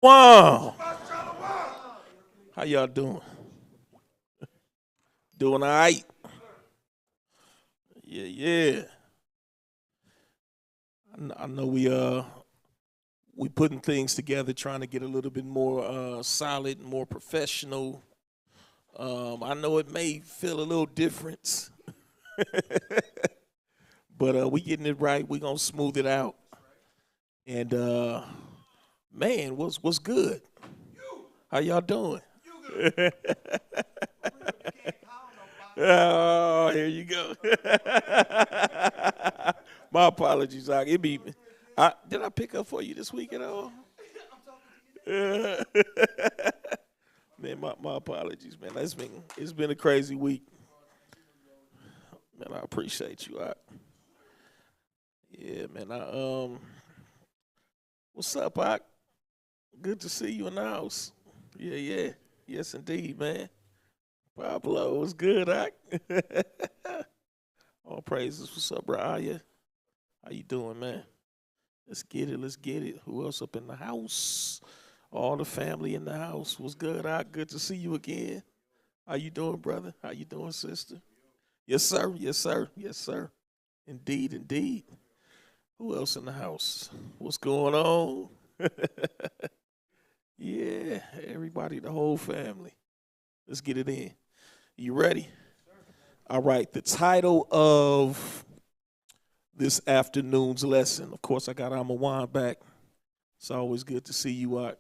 Wow. How y'all doing? Doing all right? Yeah, yeah. I know we putting things together, trying to get a little bit more solid, more professional. I know it may feel a little different, but we getting it right. We gonna smooth it out. And man, what's good? How y'all doing? Oh, here you go. My apologies, Doc. Did I pick up for you this week at all? Man, my apologies, man. It's been a crazy week. Man, I appreciate you. Yeah, man. What's up, Doc? Good to see you in the house. Yeah, yeah. Yes, indeed, man. Pablo, what's good, Doc? All praises. What's up, bro? How you doing, man? Let's get it. Let's get it. Who else up in the house? All the family in the house. What's good, Doc? Good to see you again. How you doing, brother? How you doing, sister? Yes, sir. Yes, sir. Yes, sir. Indeed, indeed. Who else in the house? What's going on? Yeah, everybody, the whole family. Let's get it in. You ready? All right. The title of this afternoon's lesson. Of course, I got Amawan back. It's always good to see you out.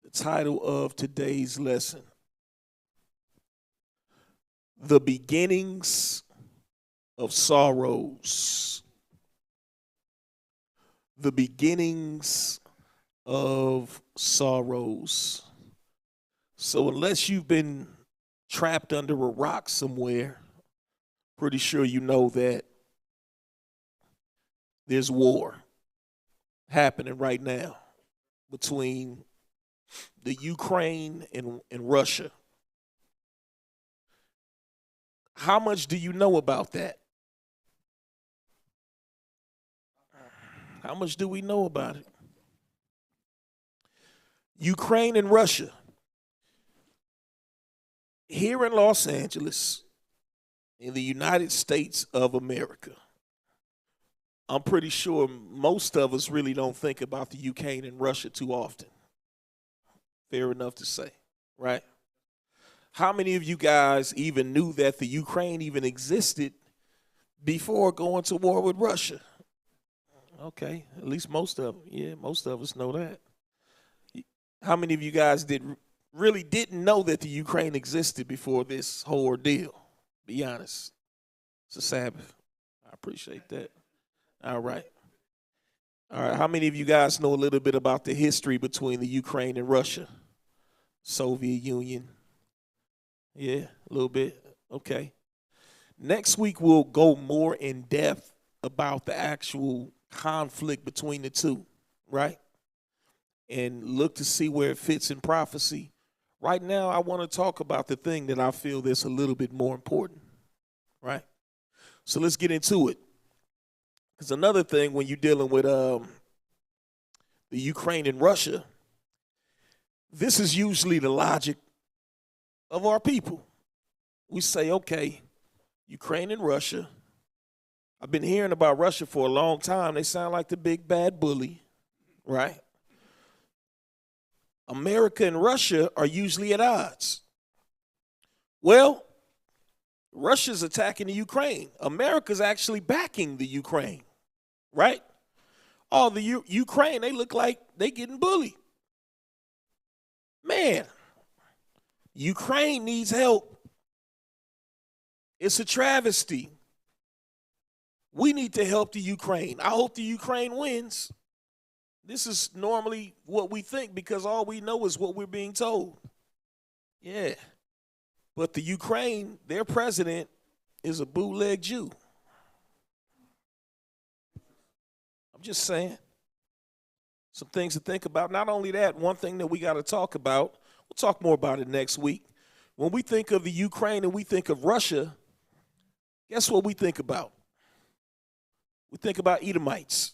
The title of today's lesson: The Beginnings of Sorrows. The Beginnings of Sorrows. So unless you've been trapped under a rock somewhere, pretty sure you know that there's war happening right now between the Ukraine and Russia. How much do you know about that? How much do we know about it? Ukraine and Russia. Here in Los Angeles, in the United States of America, I'm pretty sure most of us really don't think about the Ukraine and Russia too often. Fair enough to say, right? How many of you guys even knew that the Ukraine even existed before going to war with Russia? Okay, at least most of them. Yeah, most of us know that. How many of you guys really didn't know that the Ukraine existed before this whole ordeal? Be honest. It's a Sabbath. I appreciate that. All right. All right. How many of you guys know a little bit about the history between the Ukraine and Russia? Soviet Union. Yeah, a little bit. Okay. Next week, we'll go more in depth about the actual conflict between the two, right? And look to see where it fits in prophecy. Right now, I want to talk about the thing that I feel that's a little bit more important, right? So let's get into it. Because another thing, when you're dealing with the Ukraine and Russia, this is usually the logic of our people. We say, okay, Ukraine and Russia. I've been hearing about Russia for a long time. They sound like the big bad bully, right? America and Russia are usually at odds. Well, Russia's attacking the Ukraine. America's actually backing the Ukraine, right? Oh, the Ukraine, they look like they getting bullied. Man, Ukraine needs help. It's a travesty. We need to help the Ukraine. I hope the Ukraine wins. This is normally what we think because all we know is what we're being told. Yeah. But the Ukraine, their president is a bootleg Jew. I'm just saying. Some things to think about. Not only that, one thing that we got to talk about, we'll talk more about it next week. When we think of the Ukraine and we think of Russia, guess what we think about? We think about Edomites.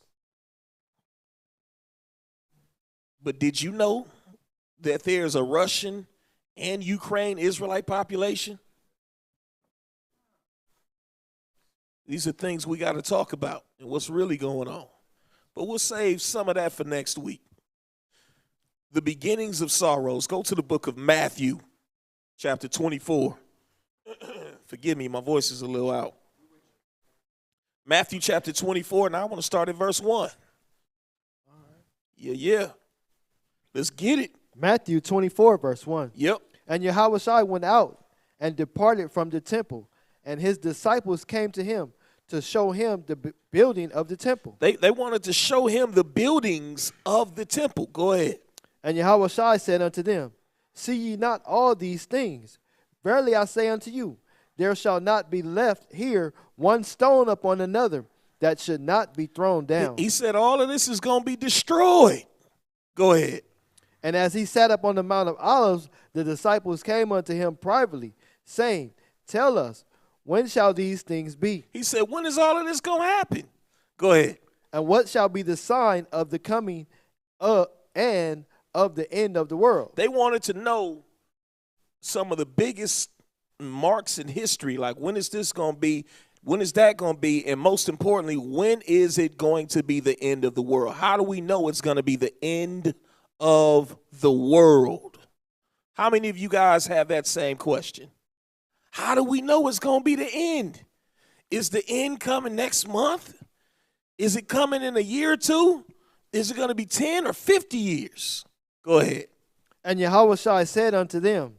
But did you know that there's a Russian and Ukraine Israelite population? These are things we got to talk about and what's really going on. But we'll save some of that for next week. The beginnings of sorrows. Go to the book of Matthew, chapter 24. Forgive me, my voice is a little out. Matthew chapter 24, and I want to start at verse 1. Yeah. Let's get it. Matthew 24, verse 1. Yep. And Yahushua went out and departed from the temple, and his disciples came to him to show him the building of the temple. They wanted to show him the buildings of the temple. Go ahead. And Yahushua said unto them, See ye not all these things? Verily I say unto you, there shall not be left here one stone upon another that should not be thrown down. He said all of this is going to be destroyed. Go ahead. And as he sat up on the Mount of Olives, the disciples came unto him privately, saying, Tell us, when shall these things be? He said, when is all of this going to happen? Go ahead. And what shall be the sign of the coming and of the end of the world? They wanted to know some of the biggest marks in history, like when is this going to be? When is that going to be? And most importantly, when is it going to be the end of the world? How do we know it's going to be the end of the world? How many of you guys have that same question? How do we know it's going to be the end? Is the end coming next month? Is it coming in a year or two? Is it going to be 10 or 50 years? Go ahead. And Yahushua said unto them,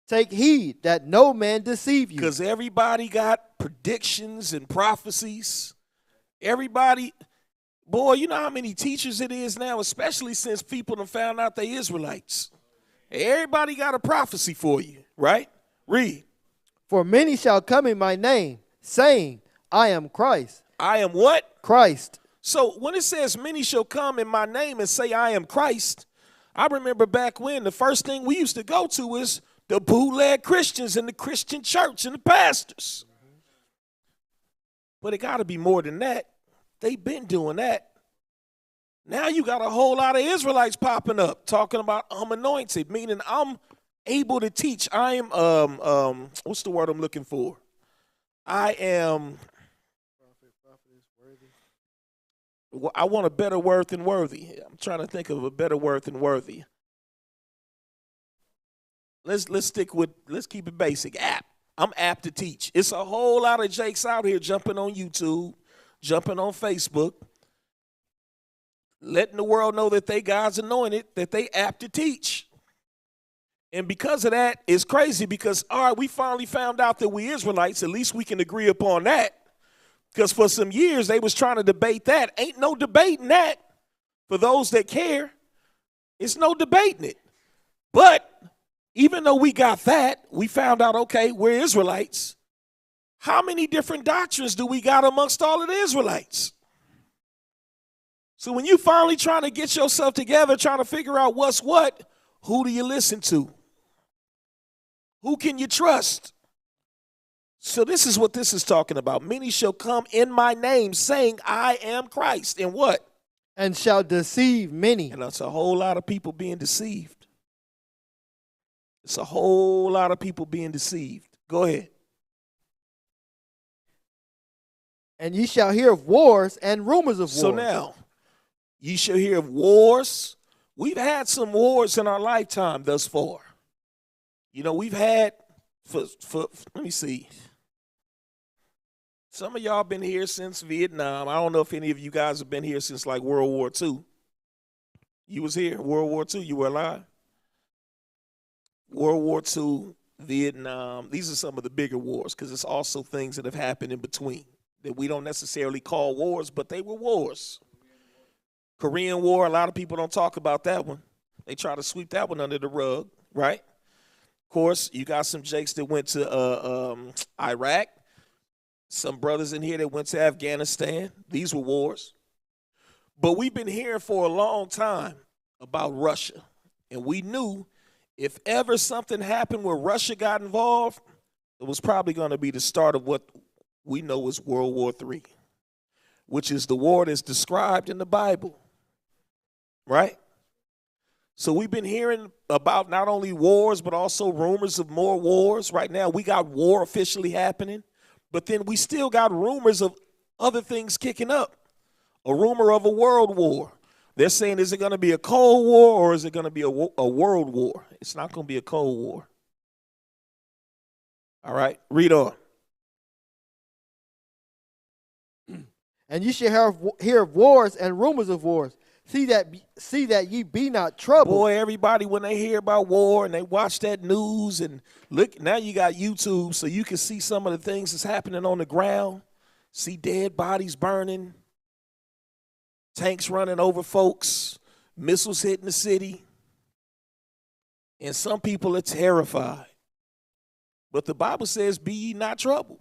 Take heed that no man deceive you. Because everybody got predictions and prophecies. Everybody, boy, you know how many teachers it is now, especially since people have found out they Israelites. Everybody got a prophecy for you, right? Read. For many shall come in my name, saying, I am Christ. I am what? Christ. So when it says many shall come in my name and say I am Christ, I remember back when the first thing we used to go to was the bootleg Christians and the Christian church and the pastors. But it got to be more than that. They've been doing that. Now you got a whole lot of Israelites popping up talking about I'm anointed, meaning I'm able to teach. I am, what's the word I'm looking for? I am, I want a better word than worthy. I'm trying to think of a better word than worthy. Let's keep it basic. Apt. I'm apt to teach. It's a whole lot of Jakes out here jumping on YouTube, jumping on Facebook, letting the world know that they God's anointed, that they apt to teach. And because of that, it's crazy because, all right, we finally found out that we Israelites, at least we can agree upon that. Because for some years, they was trying to debate that. Ain't no debating that. For those that care, it's no debating it. But even though we got that, we found out, okay, we're Israelites. How many different doctrines do we got amongst all of the Israelites? So when you finally trying to get yourself together, trying to figure out what's what, who do you listen to? Who can you trust? So this is what this is talking about. Many shall come in my name saying, I am Christ. And what? And shall deceive many. And that's a whole lot of people being deceived. It's a whole lot of people being deceived. Go ahead. And ye shall hear of wars and rumors of wars. So now, ye shall hear of wars. We've had some wars in our lifetime thus far. You know, we've had, let me see. Some of y'all been here since Vietnam. I don't know if any of you guys have been here since like World War II. You was here, World War II, you were alive. World War II, Vietnam, these are some of the bigger wars because it's also things that have happened in between that we don't necessarily call wars, but they were wars. Korean War, a lot of people don't talk about that one. They try to sweep that one under the rug, right? Of course, you got some jakes that went to Iraq, some brothers in here that went to Afghanistan. These were wars. But we've been hearing for a long time about Russia, and we knew if ever something happened where Russia got involved, it was probably going to be the start of what we know as World War III, which is the war that's described in the Bible, right? So we've been hearing about not only wars, but also rumors of more wars. Right now, we got war officially happening, but then we still got rumors of other things kicking up. A rumor of a world war. They're saying, is it going to be a Cold War or is it going to be a world war? It's not going to be a Cold War. All right, read on. And you shall hear of wars and rumors of wars. See that ye be not troubled. Boy, everybody, when they hear about war and they watch that news and look, now you got YouTube so you can see some of the things that's happening on the ground. See dead bodies burning, tanks running over folks, missiles hitting the city. And some people are terrified. But the Bible says, be ye not troubled.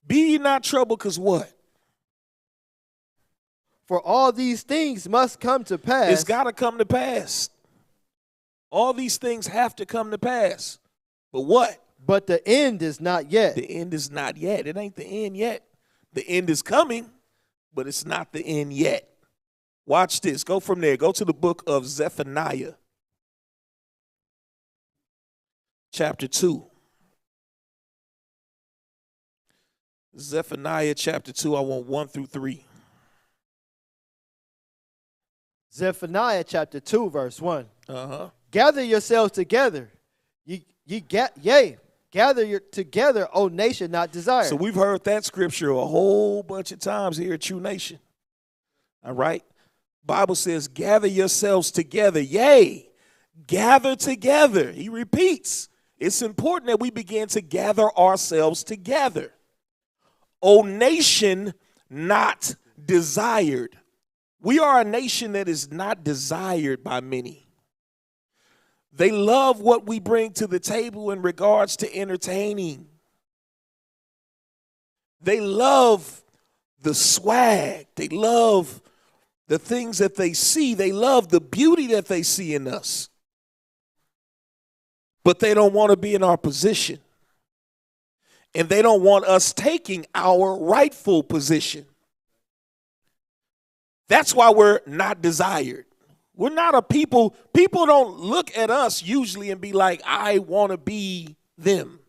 Be ye not troubled, because what? For all these things must come to pass. It's got to come to pass. All these things have to come to pass. But what? But the end is not yet. The end is not yet. It ain't the end yet. The end is coming, but it's not the end yet. Watch this. Go from there. Go to the book of Zephaniah, chapter 2. Zephaniah chapter 2, I want 1 through 3. Zephaniah chapter 2, verse 1. Gather yourselves together. Gather together, O nation not desired. So we've heard that scripture a whole bunch of times here at True Nation. All right? Bible says, gather yourselves together. Yea, gather together. He repeats. It's important that we begin to gather ourselves together. O nation not desired. We are a nation that is not desired by many. They love what we bring to the table in regards to entertaining. They love the swag. They love the things that they see. They love the beauty that they see in us. But they don't want to be in our position. And they don't want us taking our rightful position. That's why we're not desired. We're not a people. People don't look at us usually and be like, I want to be them.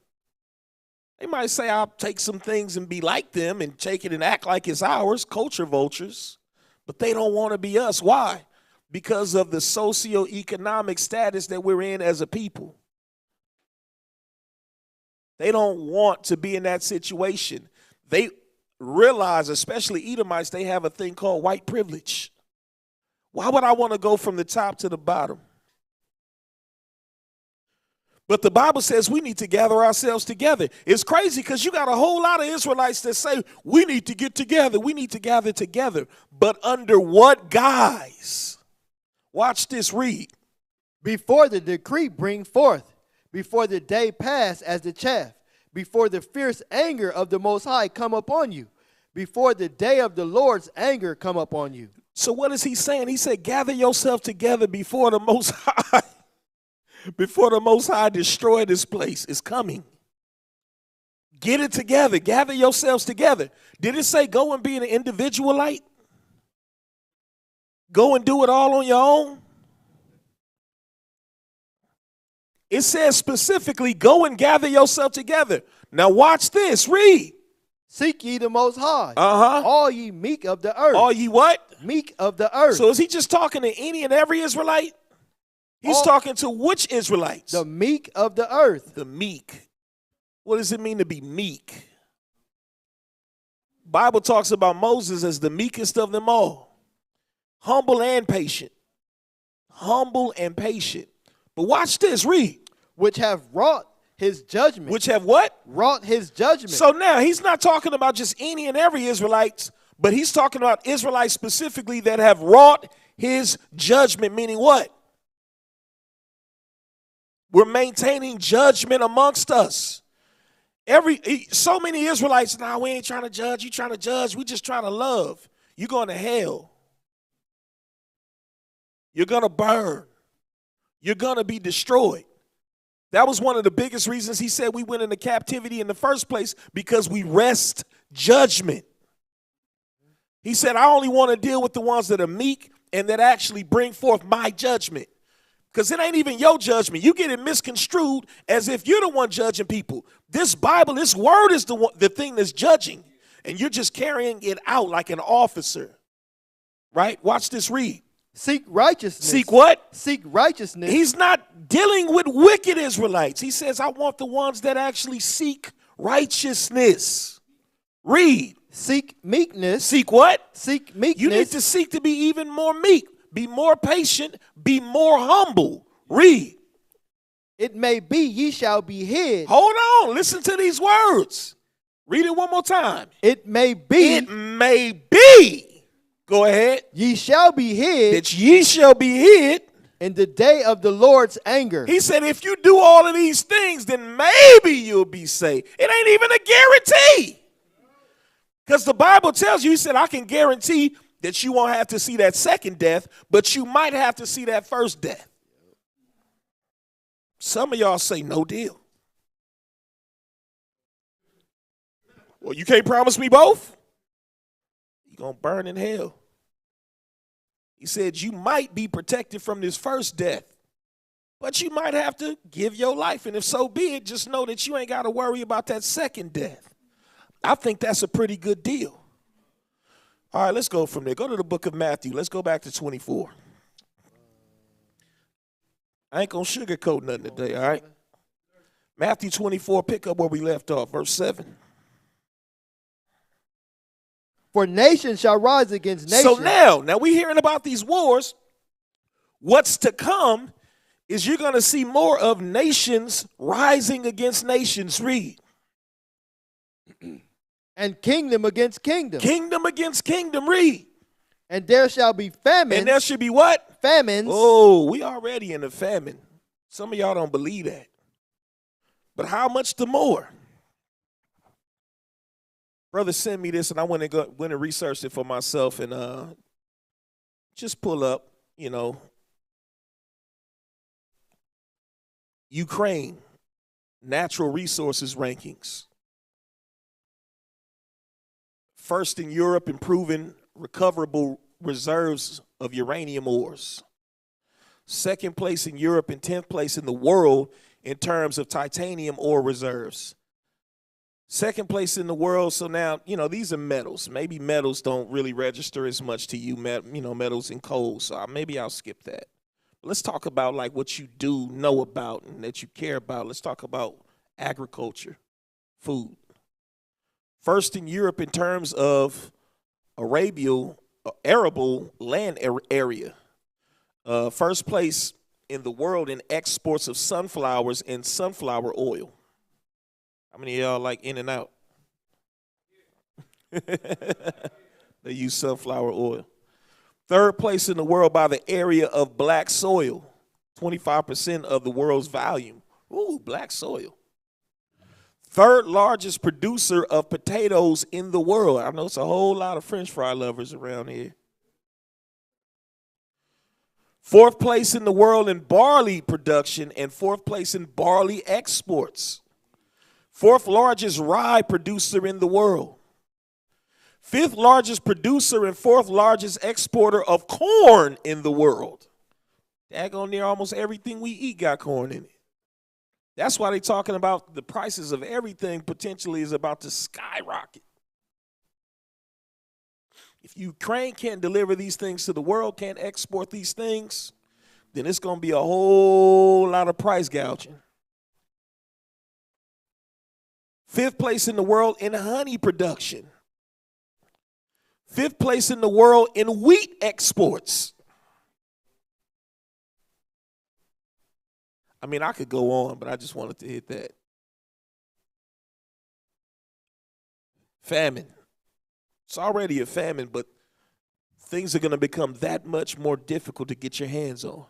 They might say, I'll take some things and be like them and take it and act like it's ours, culture vultures. But they don't want to be us. Why? Because of the socioeconomic status that we're in as a people. They don't want to be in that situation. They realize, especially Edomites, they have a thing called white privilege. Why would I want to go from the top to the bottom? But the Bible says we need to gather ourselves together. It's crazy because you got a whole lot of Israelites that say we need to get together. We need to gather together. But under what guise? Watch this, read. Before the decree bring forth, before the day pass as the chaff, before the fierce anger of the Most High come upon you, before the day of the Lord's anger come upon you. So what is he saying? He said, gather yourself together before the Most High. Before the Most High destroy this place. It's coming. Get it together. Gather yourselves together. Did it say go and be an individualite? Go and do it all on your own? It says specifically, go and gather yourself together. Now watch this. Read. Seek ye the Most High. All ye meek of the earth. All ye what? Meek of the earth. So is he just talking to any and every Israelite? He's talking to which Israelites? The meek of the earth. The meek. What does it mean to be meek? Bible talks about Moses as the meekest of them all. Humble and patient. Humble and patient. But watch this. Read. Which have wrought his judgment. Which have what? Wrought his judgment. So now he's not talking about just any and every Israelites, but he's talking about Israelites specifically that have wrought his judgment, meaning what? We're maintaining judgment amongst us. So many Israelites, now we ain't trying to judge. You trying to judge. We just trying to love. You're going to hell. You're going to burn. You're going to be destroyed. That was one of the biggest reasons he said we went into captivity in the first place, because we wrest judgment. He said, I only want to deal with the ones that are meek and that actually bring forth my judgment. Because it ain't even your judgment. You get it misconstrued as if you're the one judging people. This Bible, this word is the thing that's judging. And you're just carrying it out like an officer. Right? Watch this read. Seek righteousness. Seek what? Seek righteousness. He's not dealing with wicked Israelites. He says, I want the ones that actually seek righteousness. Read. Seek meekness. Seek what? Seek meekness. You need to seek to be even more meek. Be more patient. Be more humble. Read. It may be ye shall be hid. Hold on. Listen to these words. Read it one more time. It may be. It may be. Go ahead. Ye shall be hid. That ye shall be hid. In the day of the Lord's anger. He said, if you do all of these things, then maybe you'll be saved. It ain't even a guarantee. Because the Bible tells you, he said, I can guarantee that you won't have to see that second death, but you might have to see that first death. Some of y'all say, no deal. Well, you can't promise me both. You're going to burn in hell. He said, you might be protected from this first death, but you might have to give your life. And if so be it, just know that you ain't got to worry about that second death. I think that's a pretty good deal. All right, let's go from there. Go to the book of Matthew. Let's go back to 24. I ain't going to sugarcoat nothing today, all right? Matthew 24, pick up where we left off, verse 7. For nation shall rise against nation. So now we're hearing about these wars. What's to come is you're going to see more of nations rising against nations. Read. And kingdom against kingdom. Kingdom against kingdom. Read. And there shall be famines. And there should be what? Famines. Oh, we already in a famine. Some of y'all don't believe that. But how much the more? Brother sent me this, and I went and researched it for myself, and just pull up, Ukraine natural resources rankings. First in Europe in proven recoverable reserves of uranium ores. Second place in Europe and 10th place in the world in terms of titanium ore reserves. Second place in the world, so now, these are metals. Maybe metals don't really register as much to you, metals and coal, so maybe I'll skip that. But let's talk about like what you do know about and that you care about. Let's talk about agriculture, food. First in Europe in terms of arable land area. First place in the world in exports of sunflowers and sunflower oil. How many of y'all like In-N-Out? They use sunflower oil. Third place in the world by the area of black soil. 25% of the world's volume. Ooh, black soil. Third largest producer of potatoes in the world. I know it's a whole lot of French fry lovers around here. Fourth place in the world in barley production and fourth place in barley exports. Fourth largest rye producer in the world. Fifth largest producer and fourth largest exporter of corn in the world. Daggone near almost everything we eat got corn in it. That's why they're talking about the prices of everything potentially is about to skyrocket. If Ukraine can't deliver these things to the world, can't export these things, then it's going to be a whole lot of price gouging. Fifth place in the world in honey production. Fifth place in the world in wheat exports. I mean, I could go on, but I just wanted to hit that. Famine. It's already a famine, but things are going to become that much more difficult to get your hands on.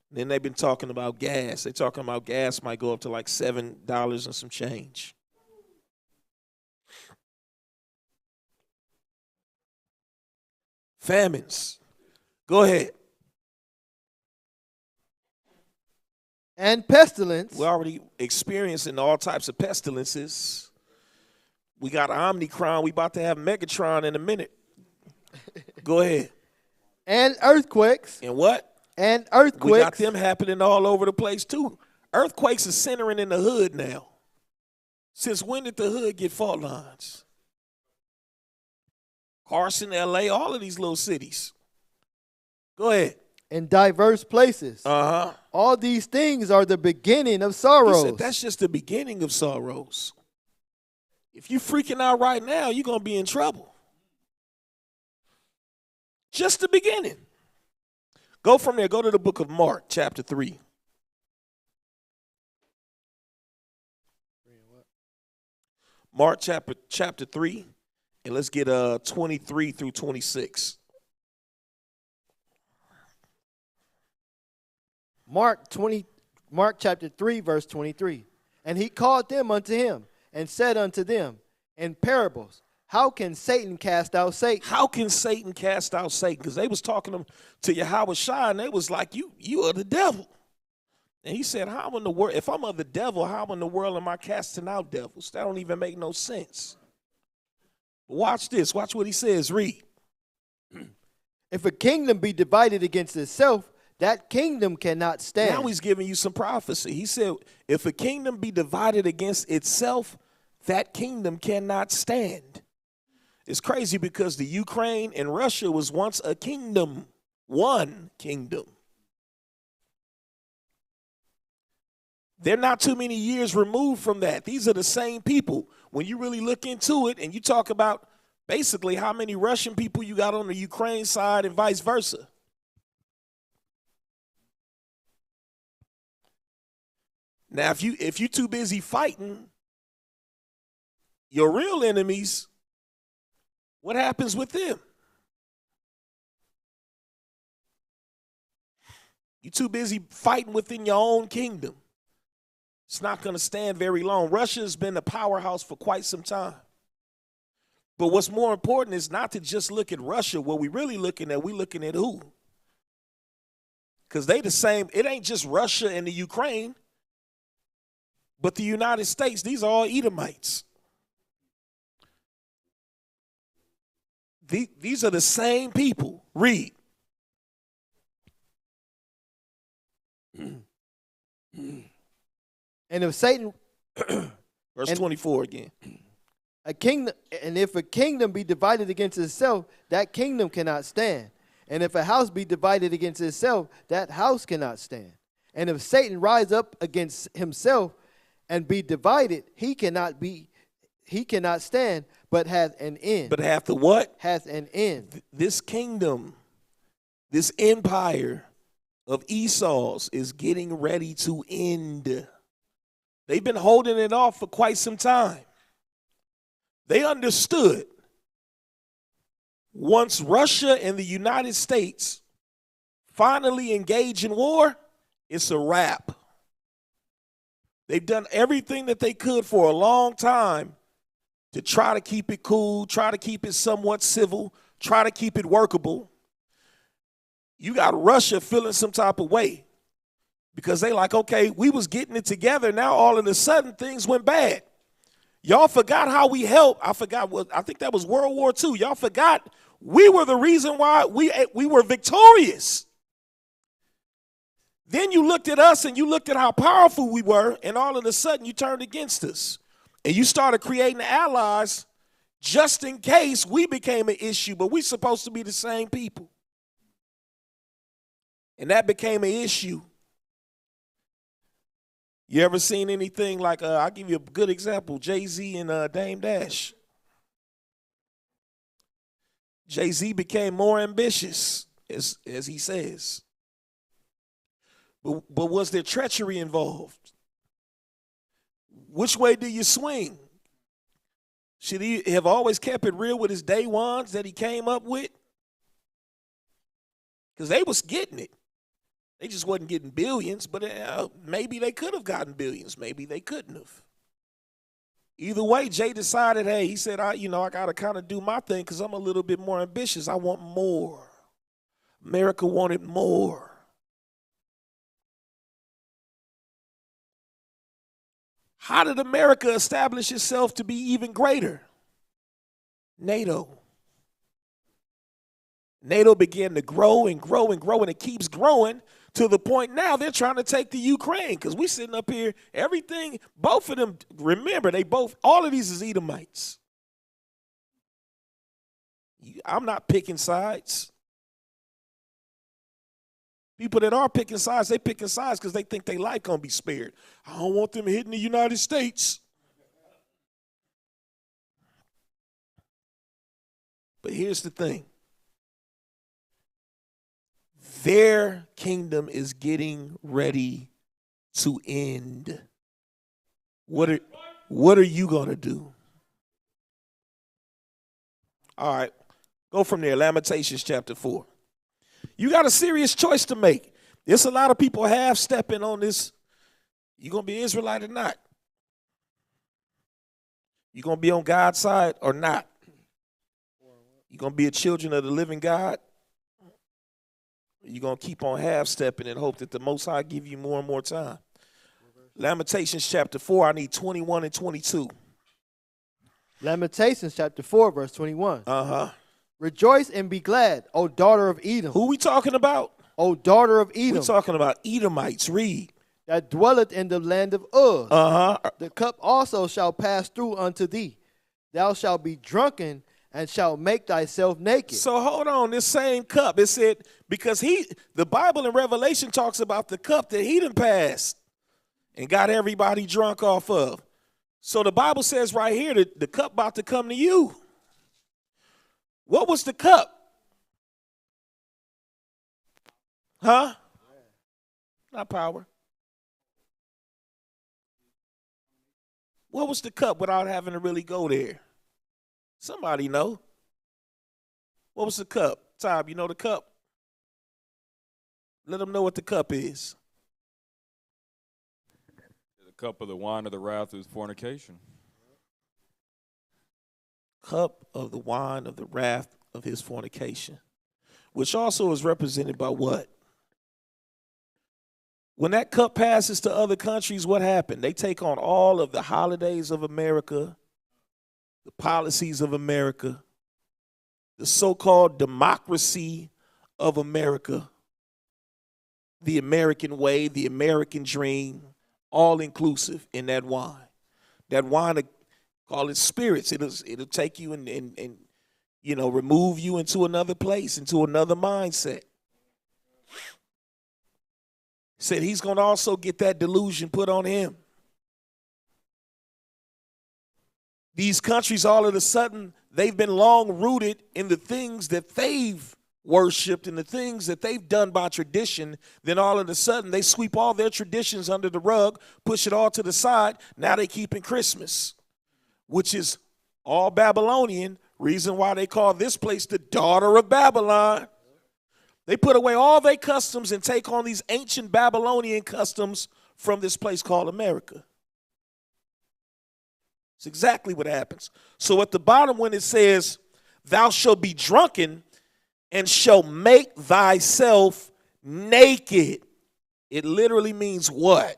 And then they've been talking about gas. They're talking about gas might go up to like $7 and some change. Famines. Go ahead. And pestilence. We're already experiencing all types of pestilences. We got Omicron. We about to have Megatron in a minute. Go ahead. And earthquakes. And what? And We got earthquakes. them happening all over the place too. Earthquakes are centering in the hood now. Since when did the hood get fault lines? Carson, LA, all of these little cities. Go ahead. In diverse places. Uh-huh. All these things are the beginning of He sorrows. said that's just the beginning of sorrows. If you freaking out right now, you're going to be in trouble. Just the beginning. Go from there. Go to the book of Mark, chapter 3. Mark chapter 3, and let's get 23 through 26. Mark chapter 3, verse 23. And he called them unto him, and said unto them in parables, how can Satan cast out Satan? How can Satan cast out Satan? Because they was talking to Yahweh Shai, and they was like, you are the devil. And he said, how in the world, if I'm of the devil, how in the world am I casting out devils? That don't even make no sense. But watch this. Watch what he says. Read. If a kingdom be divided against itself, that kingdom cannot stand. Now he's giving you some prophecy. He said, if a kingdom be divided against itself, that kingdom cannot stand. It's crazy because the Ukraine and Russia was once a kingdom, one kingdom. They're not too many years removed from that. These are the same people. When you really look into it and you talk about basically how many Russian people you got on the Ukraine side and vice versa. Now, if you're too busy fighting your real enemies, what happens with them? You're too busy fighting within your own kingdom. It's not going to stand very long. Russia's been a powerhouse for quite some time. But what's more important is not to just look at Russia. What we're really looking at, we're looking at who? Because they the same. It ain't just Russia and the Ukraine, but the United States. These are all Edomites. These are the same people. Read. And if Satan, Verse 24 again. if a kingdom be divided against itself, that kingdom cannot stand. And if a house be divided against itself, that house cannot stand. And if Satan rise up against himself and be divided, he cannot stand, but hath an end. But hath the what? Hath an end. This kingdom, this empire of Esau's is getting ready to end. They've been holding it off for quite some time. They understood once Russia and the United States finally engage in war, it's a wrap. They've done everything that they could for a long time to try to keep it cool, try to keep it somewhat civil, try to keep it workable. You got Russia feeling some type of way because they like, okay, we was getting it together. Now all of a sudden things went bad. Y'all forgot how we helped. I think that was World War II. Y'all forgot we were the reason why we were victorious. Then you looked at us and you looked at how powerful we were, and all of a sudden you turned against us. And you started creating allies just in case we became an issue, but we're supposed to be the same people. And that became an issue. You ever seen anything like, I'll give you a good example, Jay-Z and Dame Dash. Jay-Z became more ambitious, as he says. But was there treachery involved? Which way do you swing? Should he have always kept it real with his day ones that he came up with? Because they was getting it. They just wasn't getting billions, but maybe they could have gotten billions. Maybe they couldn't have. Either way, Jay decided, hey, he said, I got to kind of do my thing because I'm a little bit more ambitious. I want more. America wanted more. How did America establish itself to be even greater? NATO. NATO began to grow and grow and grow, and it keeps growing to the point now they're trying to take the Ukraine, because we sitting up here, everything, both of them, remember, all of these is Edomites. I'm not picking sides. People that are picking sides, they picking sides because they think their life going to be spared. I don't want them hitting the United States. But here's the thing. Their kingdom is getting ready to end. What are you going to do? All right, go from there. Lamentations chapter 4. You got a serious choice to make. There's a lot of people half-stepping on this. You going to be Israelite or not? You going to be on God's side or not? You going to be a children of the living God? You're going to keep on half-stepping and hope that the Most High give you more and more time. Lamentations chapter 4, I need 21 and 22. Lamentations chapter 4, verse 21. Uh-huh. Rejoice and be glad, O daughter of Edom. Who we talking about? O daughter of Edom. We talking about Edomites. Read. That dwelleth in the land of Uz. Uh-huh. The cup also shall pass through unto thee. Thou shalt be drunken and shalt make thyself naked. So hold on, this same cup, it said, because the Bible in Revelation talks about the cup that he done passed and got everybody drunk off of. So the Bible says right here that the cup about to come to you. What was the cup? Huh? Not power. What was the cup without having to really go there? Somebody know. What was the cup? Tob, you know the cup? Let them know what the cup is. The cup of the wine of the wrath is fornication. Cup of the wine of the wrath of his fornication, which also is represented by what? When that cup passes to other countries, what happened? They take on all of the holidays of America, the policies of America, the so-called democracy of America, the American way, the American dream, all inclusive in that wine. That wine, call it spirits. It'll take you and remove you into another place, into another mindset. Said he's going to also get that delusion put on him. These countries, all of a sudden, they've been long rooted in the things that they've worshipped and the things that they've done by tradition. Then all of a sudden, they sweep all their traditions under the rug, push it all to the side. Now they keeping Christmas, which is all Babylonian. Reason why they call this place the daughter of Babylon. They put away all their customs and take on these ancient Babylonian customs from this place called America. It's exactly what happens. So at the bottom when it says, thou shalt be drunken and shall make thyself naked, it literally means what?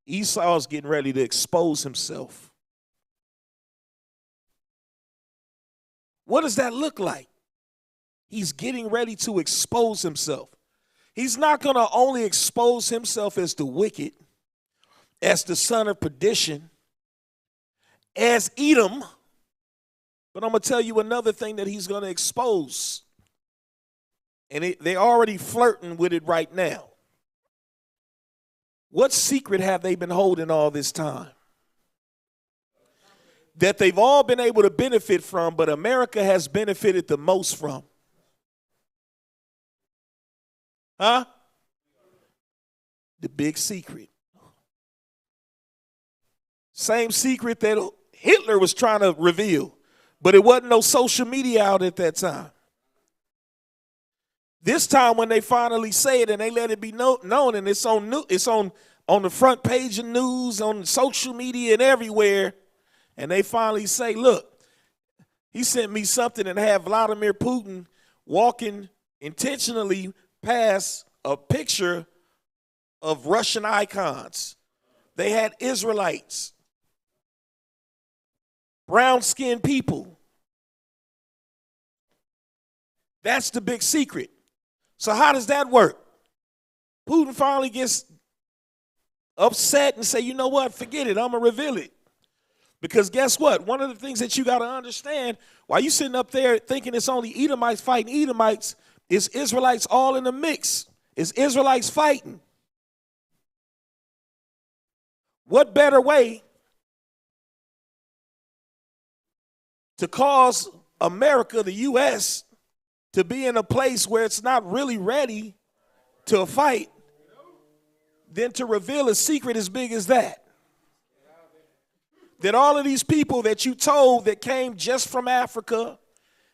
Esau is getting ready to expose himself. What does that look like? He's getting ready to expose himself. He's not going to only expose himself as the wicked, as the son of perdition, as Edom, but I'm going to tell you another thing that he's going to expose. And they're already flirting with it right now. What secret have they been holding all this time? That they've all been able to benefit from, but America has benefited the most from. Huh? The big secret. Same secret that Hitler was trying to reveal, but it wasn't no social media out at that time. This time when they finally say it and they let it be known and it's on the front page of news, on social media and everywhere, and they finally say, look, he sent me something and have Vladimir Putin walking intentionally past a picture of Russian icons. They had Israelites, brown-skinned people. That's the big secret. So how does that work? Putin finally gets upset and say, you know what, forget it, I'm going to reveal it. Because guess what? One of the things that you got to understand, while you sitting up there thinking it's only Edomites fighting Edomites, it's Israelites all in the mix. It's Israelites fighting. What better way to cause America, the U.S., to be in a place where it's not really ready to fight than to reveal a secret as big as that? That all of these people that you told that came just from Africa,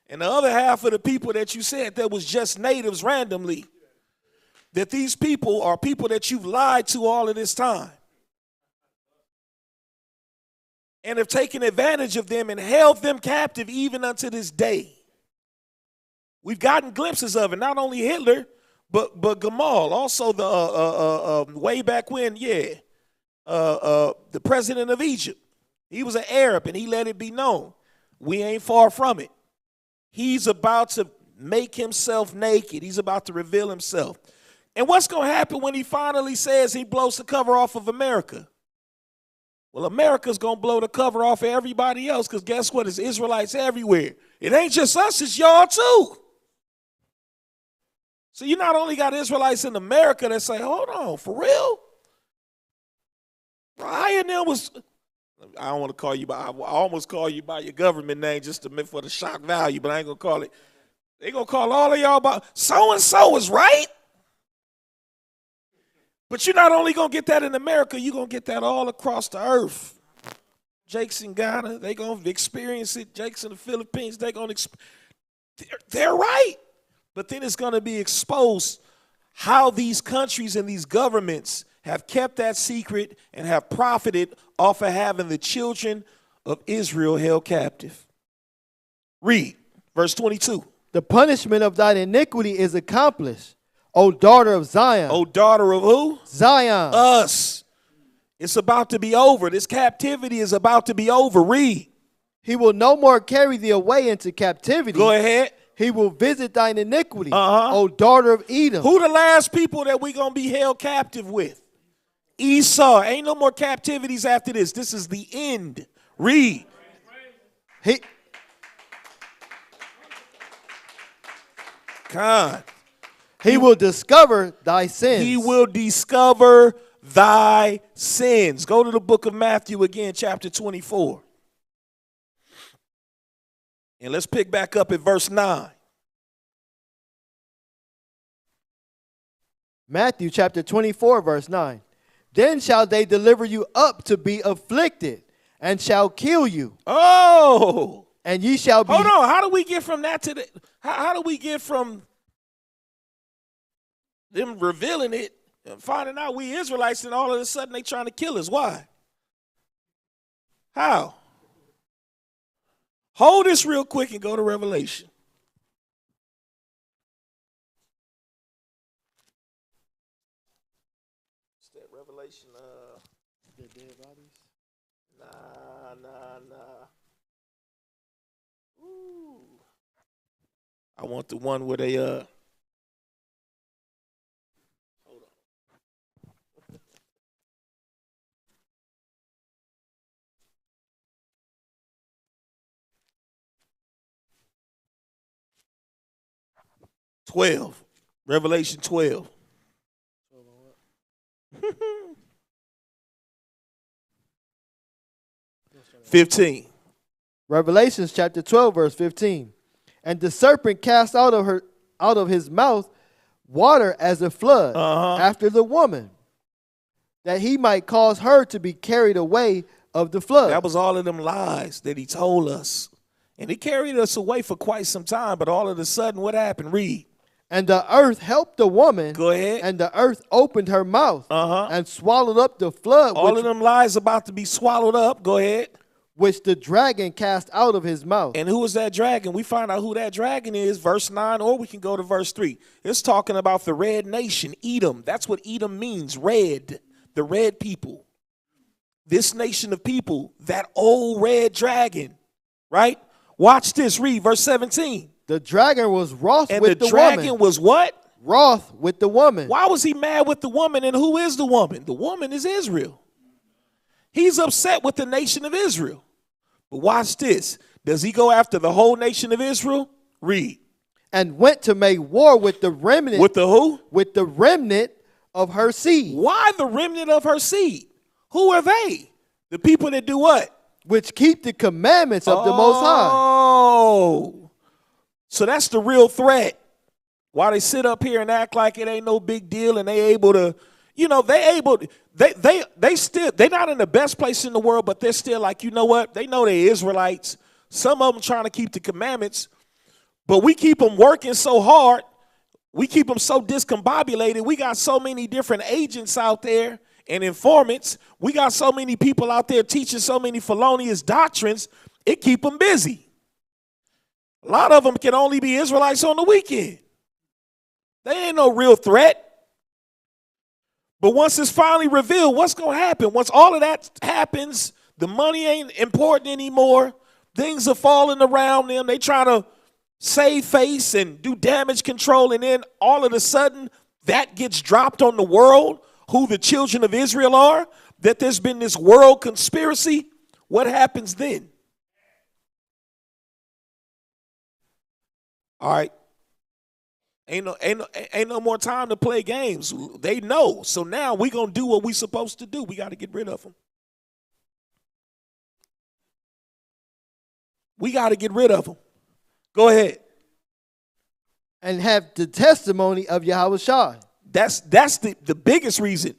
and the other half of the people that you said that was just natives randomly, that these people are people that you've lied to all of this time and have taken advantage of them and held them captive even unto this day. We've gotten glimpses of it, not only Hitler, but Gamal, also the way back when, the president of Egypt. He was an Arab, and he let it be known. We ain't far from it. He's about to make himself naked. He's about to reveal himself. And what's going to happen when he finally says he blows the cover off of America? Well, America's going to blow the cover off of everybody else, because guess what? It's Israelites everywhere. It ain't just us, it's y'all too. So you not only got Israelites in America that say, hold on, for real? Ryan there was... I don't want to call you by, I almost call you by your government name just for the shock value, but I ain't going to call it. They going to call all of y'all by so-and-so is right. But you're not only going to get that in America, you're going to get that all across the earth. Jake's in Ghana, they going to experience it. Jake's in the Philippines, they going to they're right. But then it's going to be exposed how these countries and these governments have kept that secret and have profited off of having the children of Israel held captive. Read verse 22. The punishment of thine iniquity is accomplished, O daughter of Zion. O daughter of who? Zion. Us. It's about to be over. This captivity is about to be over. Read. He will no more carry thee away into captivity. Go ahead. He will visit thine iniquity, O daughter of Edom. Who the last people that we going to be held captive with? Esau. Ain't no more captivities after this. This is the end. Read. He will discover thy sins. He will discover thy sins. Go to the book of Matthew again, chapter 24. And let's pick back up at verse 9. Matthew chapter 24, verse 9. Then shall they deliver you up to be afflicted, and shall kill you. Oh. And ye shall be... Hold on. How do we get from that to the... How do we get from them revealing it and finding out we Israelites and all of a sudden they trying to kill us? Why? How? Hold this real quick and go to Revelation. What's that Revelation? The dead bodies? Nah. Ooh. I want the one where they hold on. 12. Revelation 12. 15. Revelations chapter 12, verse 15. And the serpent cast out of his mouth water as a flood after the woman, that he might cause her to be carried away of the flood. That was all of them lies that he told us. And he carried us away for quite some time, but all of a sudden, what happened? Read. And the earth helped the woman. Go ahead. And the earth opened her mouth and swallowed up the flood. All of them lies about to be swallowed up. Go ahead. Which the dragon cast out of his mouth. And who is that dragon? We find out who that dragon is, verse 9, or we can go to verse 3. It's talking about the red nation, Edom. That's what Edom means, red, the red people. This nation of people, that old red dragon, right? Watch this, read verse 17. The dragon was wroth And with the the dragon woman. was what? Wroth with the woman. Why was he mad with the woman? And who is the woman? The woman is Israel. He's upset with the nation of Israel. But watch this. Does he go after the whole nation of Israel? Read. And went to make war with the remnant. With the who? With the remnant of her seed. Why the remnant of her seed? Who are they? The people that do what? Which keep the commandments of the Most High. Oh. So that's the real threat. Why they sit up here and act like it ain't no big deal and they able to, you know, they're not in the best place in the world, but they're still like, you know what? They know they're Israelites. Some of them trying to keep the commandments, but we keep them working so hard. We keep them so discombobulated. We got so many different agents out there and informants. We got so many people out there teaching so many felonious doctrines. It keep them busy. A lot of them can only be Israelites on the weekend. They ain't no real threat. But once it's finally revealed, what's going to happen? Once all of that happens, the money ain't important anymore. Things are falling around them. They try to save face and do damage control. And then all of a sudden, that gets dropped on the world, who the children of Israel are, that there's been this world conspiracy. What happens then? All right. Ain't no more time to play games. They know. So now we going to do what we supposed to do. We got to get rid of them. We got to get rid of them. Go ahead. And have the testimony of Yahushua. That's the biggest reason.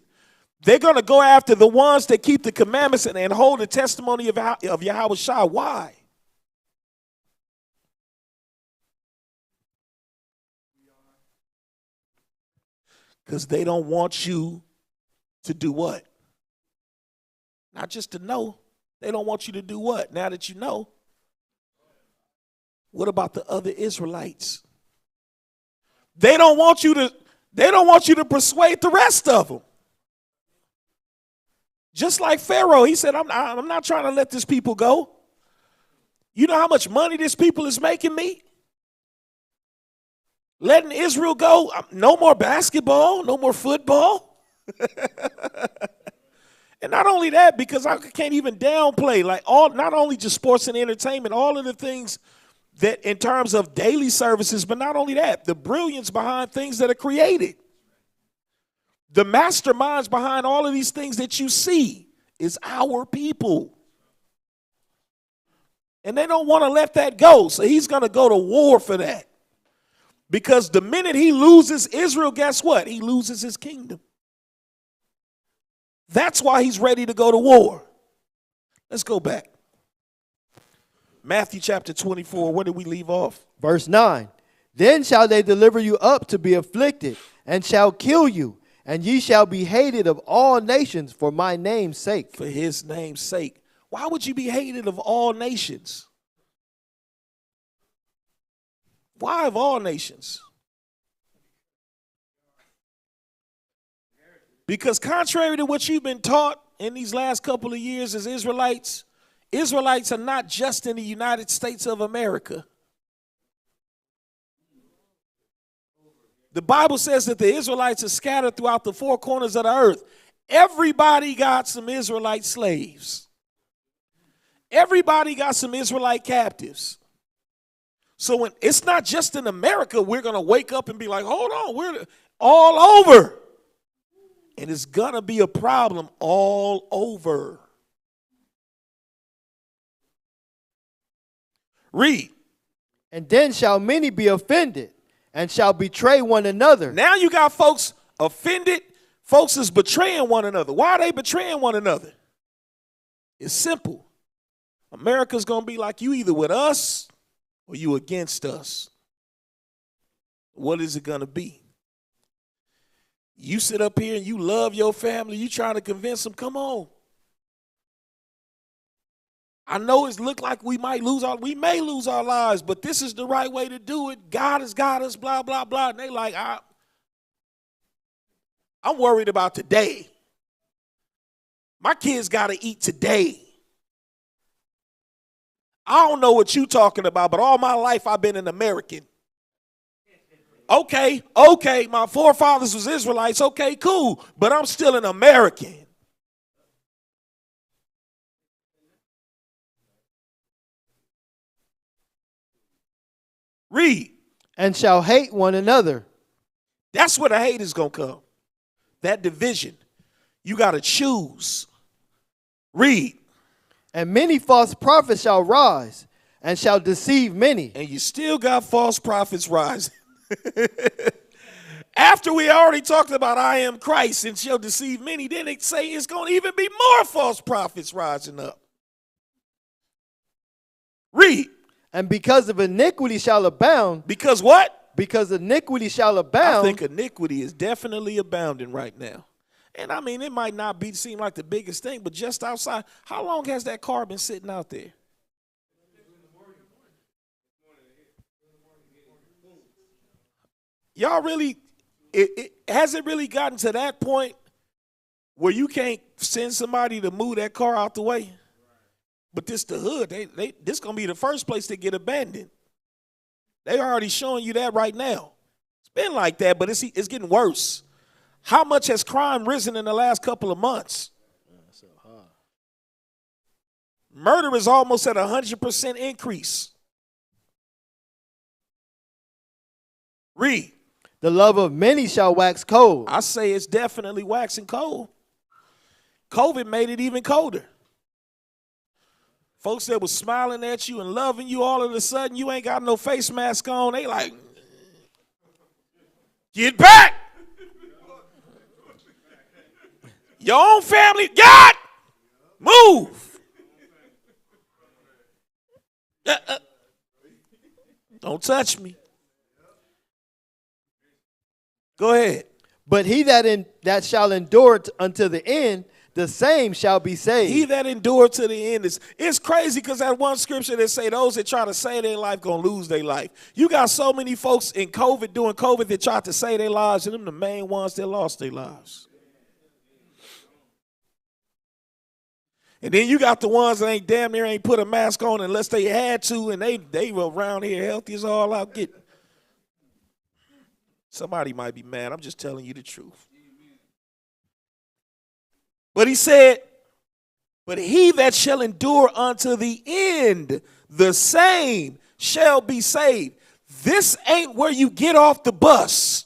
They're going to go after the ones that keep the commandments and hold the testimony of Yahushua. Why? Because they don't want you to do what? Not just to know. They don't want you to do what? Now that you know. What about the other Israelites? They don't want you to persuade the rest of them. Just like Pharaoh, he said, I'm not trying to let this people go. You know how much money this people is making me? Letting Israel go, no more basketball, no more football. And not only that, because I can't even downplay, not only just sports and entertainment, all of the things that in terms of daily services, but not only that, the brilliance behind things that are created. The masterminds behind all of these things that you see is our people. And they don't want to let that go. So he's going to go to war for that. Because the minute he loses Israel, guess what? He loses his kingdom. That's why he's ready to go to war. Let's go back. Matthew chapter 24, where did we leave off? Verse 9. Then shall they deliver you up to be afflicted, and shall kill you, and ye shall be hated of all nations for my name's sake. For his name's sake. Why would you be hated of all nations? Why of all nations? Because contrary to what you've been taught in these last couple of years as Israelites, Israelites are not just in the United States of America. The Bible says that the Israelites are scattered throughout the four corners of the earth. Everybody got some Israelite slaves. Everybody got some Israelite captives. So when it's not just in America, we're going to wake up and be like, hold on, we're all over. And it's going to be a problem all over. Read. And then shall many be offended, and shall betray one another. Now you got folks offended. Folks is betraying one another. Why are they betraying one another? It's simple. America's going to be like, you either with us or you against us. What is it going to be? You sit up here and you love your family. You trying to convince them, come on. I know it's look like we may lose our lives, but this is the right way to do it. God has got us, blah, blah, blah. And they like, I'm worried about today. My kids got to eat today. I don't know what you talking about, but all my life I've been an American. Okay, my forefathers was Israelites. Okay, cool, but I'm still an American. Read. And shall hate one another. That's where the hate is going to come. That division. You got to choose. Read. And many false prophets shall rise and shall deceive many. And you still got false prophets rising. After we already talked about I am Christ and shall deceive many, then they say it's going to even be more false prophets rising up. Read. And because of iniquity shall abound. Because what? Because iniquity shall abound. I think iniquity is definitely abounding right now. And I mean, it might not seem like the biggest thing, but just outside, how long has that car been sitting out there? Y'all really, has it really gotten to that point where you can't send somebody to move that car out the way? But this the hood. This going to be the first place to get abandoned. They already showing you that right now. It's been like that, but it's getting worse. How much has crime risen in the last couple of months? Murder is almost at 100% increase. Read. The love of many shall wax cold. I say it's definitely waxing cold. COVID made it even colder. Folks that was smiling at you and loving you, all of a sudden you ain't got no face mask on. They like, get back. Your own family, God, move. Don't touch me. Go ahead. But he that shall endure unto the end, the same shall be saved. He that endured to the end it's crazy because that one scripture that say those that try to save their life gonna lose their life. You got so many folks in COVID doing COVID that tried to save their lives, and them the main ones that lost their lives. And then you got the ones that ain't damn near ain't put a mask on unless they had to, and they were around here healthy as all out. Somebody might be mad. I'm just telling you the truth. But he said, but he that shall endure unto the end, the same shall be saved. This ain't where you get off the bus.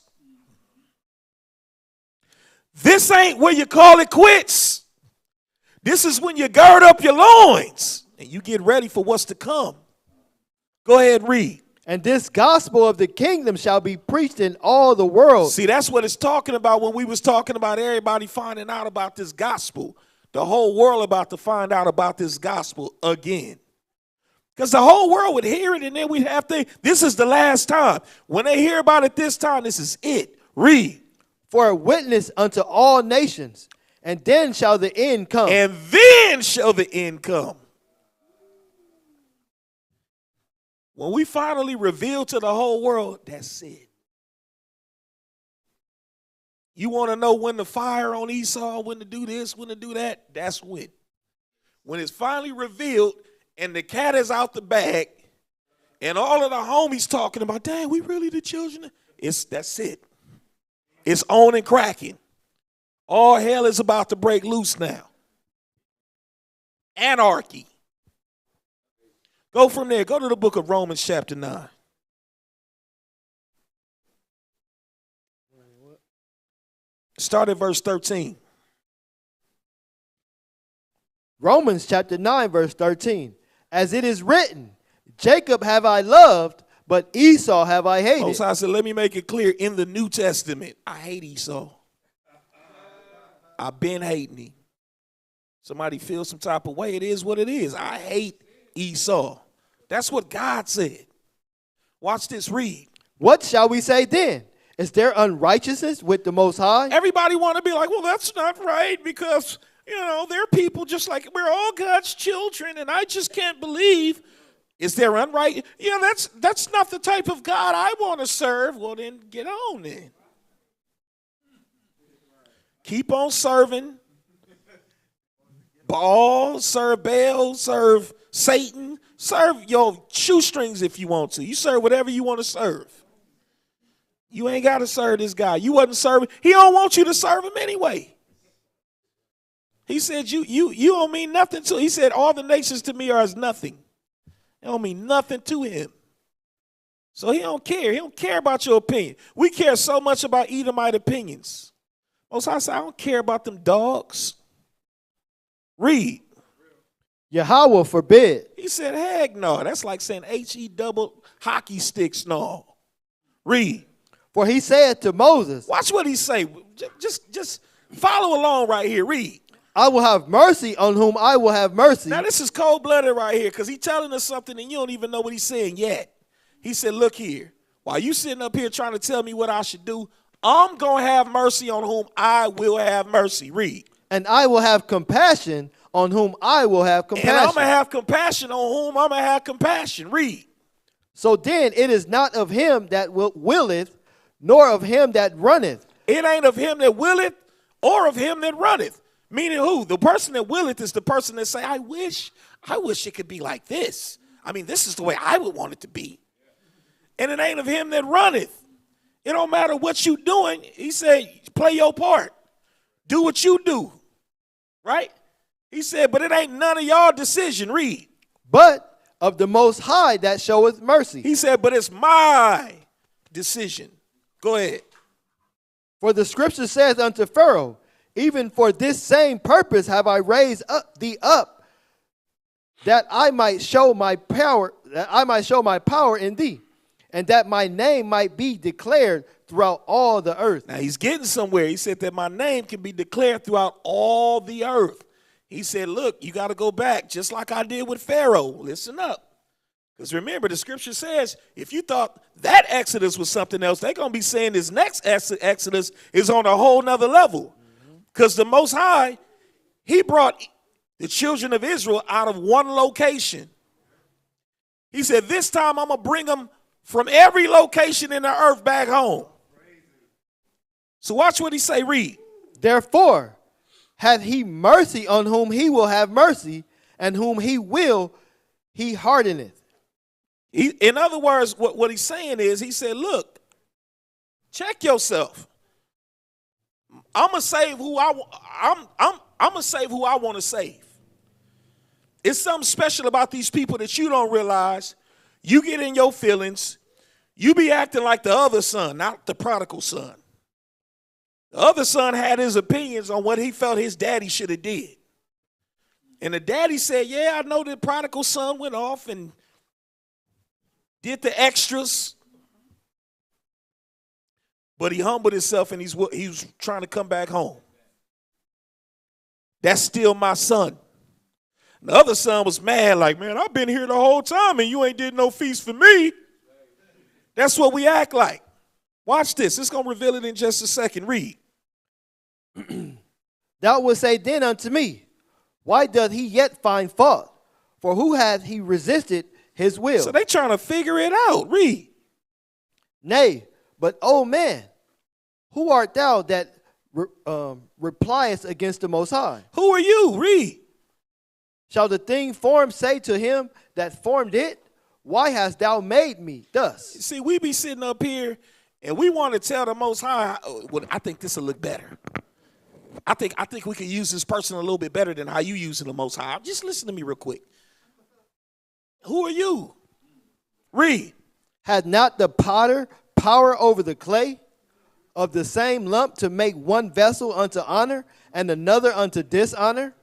This ain't where you call it quits. This is when you gird up your loins and you get ready for what's to come. Go ahead, read. And this gospel of the kingdom shall be preached in all the world. See, that's what it's talking about when we was talking about everybody finding out about this gospel. The whole world about to find out about this gospel again. Because the whole world would hear it, and then we'd have to, this is the last time. When they hear about it this time, this is it. Read. For a witness unto all nations, and then shall the end come. And then shall the end come. When we finally reveal to the whole world, that's it. You want to know when to fire on Esau, when to do this, when to do that? That's when. When it's finally revealed and the cat is out the bag and all of the homies talking about, dang, we really the children? That's it. It's on and cracking. All hell is about to break loose now. Anarchy. Go from there. Go to the book of Romans chapter 9. Start at verse 13. Romans chapter 9, verse 13. As it is written, Jacob have I loved, but Esau have I hated. Hosea said, let me make it clear. In the New Testament, I hate Esau. I've been hating him. Somebody feels some type of way. It is what it is. I hate Esau. That's what God said. Watch this, read. What shall we say then? Is there unrighteousness with the Most High? Everybody want to be like, well, that's not right because, they're people just like we're all God's children, and I just can't believe. Is there unright? That's not the type of God I want to serve. Well, then get on then. Keep on serving Baal, serve Baal, serve Satan, serve your shoestrings if you want to. You serve whatever you want to serve. You ain't got to serve this guy. You wasn't serving. He don't want you to serve him anyway. He said, you don't mean nothing to. He said, all the nations to me are as nothing. They don't mean nothing to him. So he don't care. He don't care about your opinion. We care so much about Edomite opinions. Most High said, I don't care about them dogs. Read. Yahweh forbid. He said, heck no. That's like saying H-E double hockey sticks no. Read. For he said to Moses, watch what he say. Just follow along right here. Read. I will have mercy on whom I will have mercy. Now this is cold-blooded right here because he's telling us something and you don't even know what he's saying yet. He said, look here. While you sitting up here trying to tell me what I should do, I'm going to have mercy on whom I will have mercy. Read. And I will have compassion on whom I will have compassion. And I'm going to have compassion on whom I'm going to have compassion. Read. So then it is not of him that willeth, nor of him that runneth. It ain't of him that willeth or of him that runneth. Meaning who? The person that willeth is the person that say, I wish it could be like this. I mean, this is the way I would want it to be. And it ain't of him that runneth. It don't matter what you doing. He said, play your part. Do what you do. Right? He said, but it ain't none of y'all decision. Read. But of the Most High that showeth mercy. He said, but it's my decision. Go ahead. For the scripture says unto Pharaoh, even for this same purpose have I raised thee up, that I might show my power, in thee, and that my name might be declared throughout all the earth. Now he's getting somewhere. He said that my name can be declared throughout all the earth. He said, look, you got to go back just like I did with Pharaoh. Listen up. Because remember, the scripture says, if you thought that Exodus was something else, they're going to be saying this next Exodus is on a whole nother level. Because the Most High, he brought the children of Israel out of one location. He said, this time I'm going to bring them from every location in the earth back home. So watch what he say, read. Therefore, hath he mercy on whom he will have mercy, and whom he will, he hardeneth. In other words, what he's saying is, he said, look, check yourself. I'm gonna save who I'm gonna save who I want to save. It's something special about these people that you don't realize. You get in your feelings. You be acting like the other son, not the prodigal son. The other son had his opinions on what he felt his daddy should have did. And the daddy said, yeah, I know the prodigal son went off and did the extras. But he humbled himself and he was trying to come back home. That's still my son. The other son was mad, like, man, I've been here the whole time and you ain't did no feast for me. That's what we act like. Watch this. It's going to reveal it in just a second. Read. Thou wilt say then unto me, why doth he yet find fault? For who hath he resisted his will? So they trying to figure it out. Read. Nay, but O man, who art thou that repliest against the Most High? Who are you? Read. Shall the thing formed say to him that formed it, why hast thou made me thus? See, we be sitting up here and we want to tell the Most High, well, I think this will look better. I think we could use this person a little bit better than how you using the Most High. Just listen to me real quick. Who are you? Read. Had not the potter power over the clay of the same lump to make one vessel unto honor and another unto dishonor?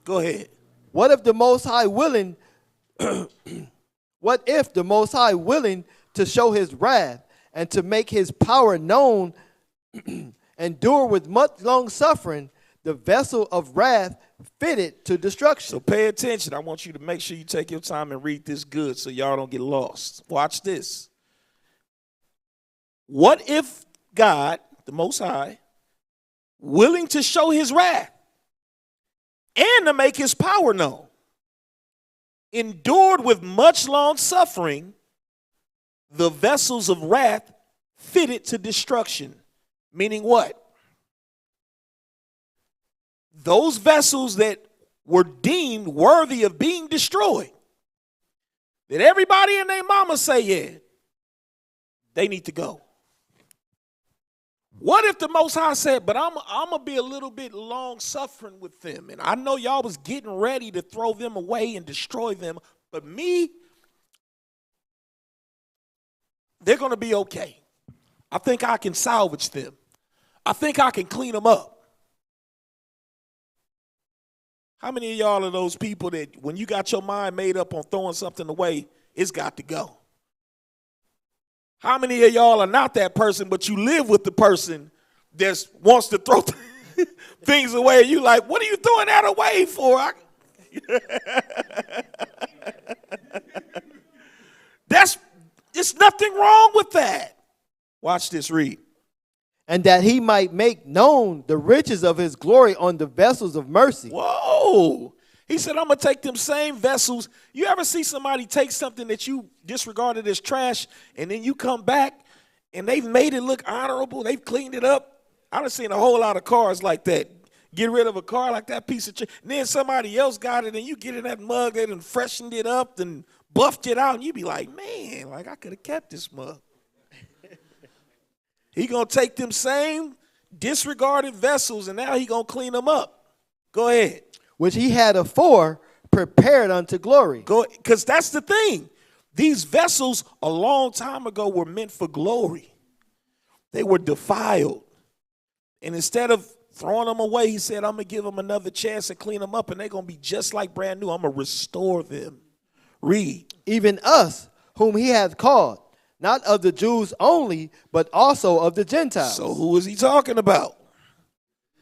Go ahead. What if the Most High willing what if the Most High willing to show his wrath and to make his power known endure with much long suffering the vessel of wrath fitted to destruction? So pay attention. I want you to make sure you take your time and read this good so y'all don't get lost. Watch this. What if God, the Most High, willing to show his wrath and to make his power known, endured with much long suffering the vessels of wrath fitted to destruction? Meaning what? Those vessels that were deemed worthy of being destroyed, that everybody and their mama say, yeah, they need to go. What if the Most High said, but I'm going to be a little bit long-suffering with them, and I know y'all was getting ready to throw them away and destroy them, but me, they're going to be okay. I think I can salvage them. I think I can clean them up. How many of y'all are those people that when you got your mind made up on throwing something away, it's got to go? How many of y'all are not that person, but you live with the person that wants to throw things away? And you like, what are you throwing that away for? There's nothing wrong with that. Watch this, read. And that he might make known the riches of his glory on the vessels of mercy. Whoa. He said, I'm going to take them same vessels. You ever see somebody take something that you disregarded as trash, and then you come back, and they've made it look honorable. They've cleaned it up. I've seen a whole lot of cars like that. Get rid of a car like that piece of trash. And then somebody else got it, and you get in that mug, they done freshened it up and buffed it out, and you be like, man, like I could have kept this mug. He going to take them same disregarded vessels, and now he going to clean them up. Go ahead. Which he had afore prepared unto glory. Go, because that's the thing. These vessels a long time ago were meant for glory. They were defiled. And instead of throwing them away, he said, I'm going to give them another chance and clean them up, and they're going to be just like brand new. I'm going to restore them. Read. Even us, whom he hath called, not of the Jews only, but also of the Gentiles. So who is he talking about?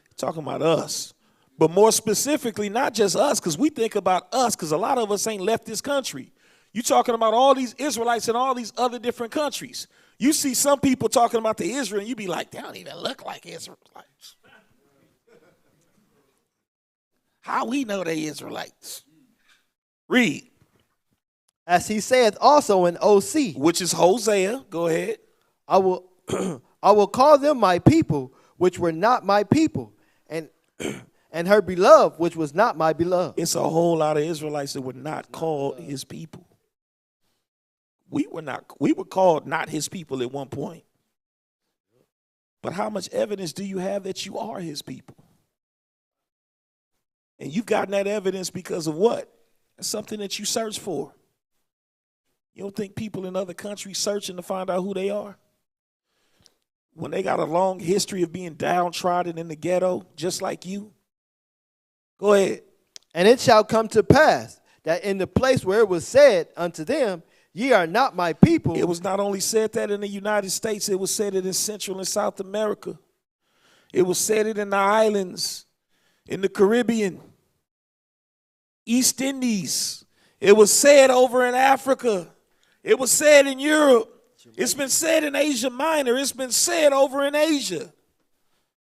He's talking about us. But more specifically, not just us, because we think about us, because a lot of us ain't left this country. You talking about all these Israelites in all these other different countries. You see some people talking about the Israel, and you be like, they don't even look like Israelites. How we know they Israelites? Read. As he saith also in OC, Which is Hosea. Go ahead. I will I will call them my people, which were not my people, and her beloved, which was not my beloved. It's a whole lot of Israelites that were not called his people. We were called not his people at one point. But how much evidence do you have that you are his people? And you've gotten that evidence because of what? It's something that you search for. You don't think people in other countries searching to find out who they are? When they got a long history of being downtrodden in the ghetto, just like you? Go ahead. And it shall come to pass that in the place where it was said unto them, ye are not my people. It was not only said that in the United States, it was said it in Central and South America. It was said it in the islands, in the Caribbean, East Indies. It was said over in Africa. It was said in Europe. It's been said in Asia Minor. It's been said over in Asia.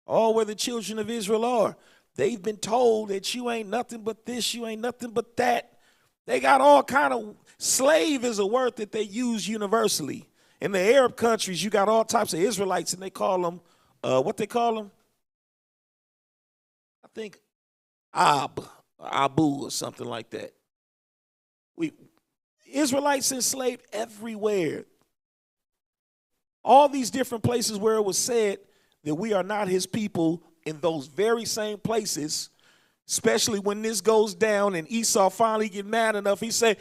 All where the children of Israel are. They've been told that you ain't nothing but this, you ain't nothing but that. They got all kind of, slave is a word that they use universally. In the Arab countries, you got all types of Israelites, and they call them, what they call them? I think Abu or something like that. Israelites enslaved everywhere. All these different places where it was said that we are not his people, in those very same places, especially when this goes down and Esau finally get mad enough, he say,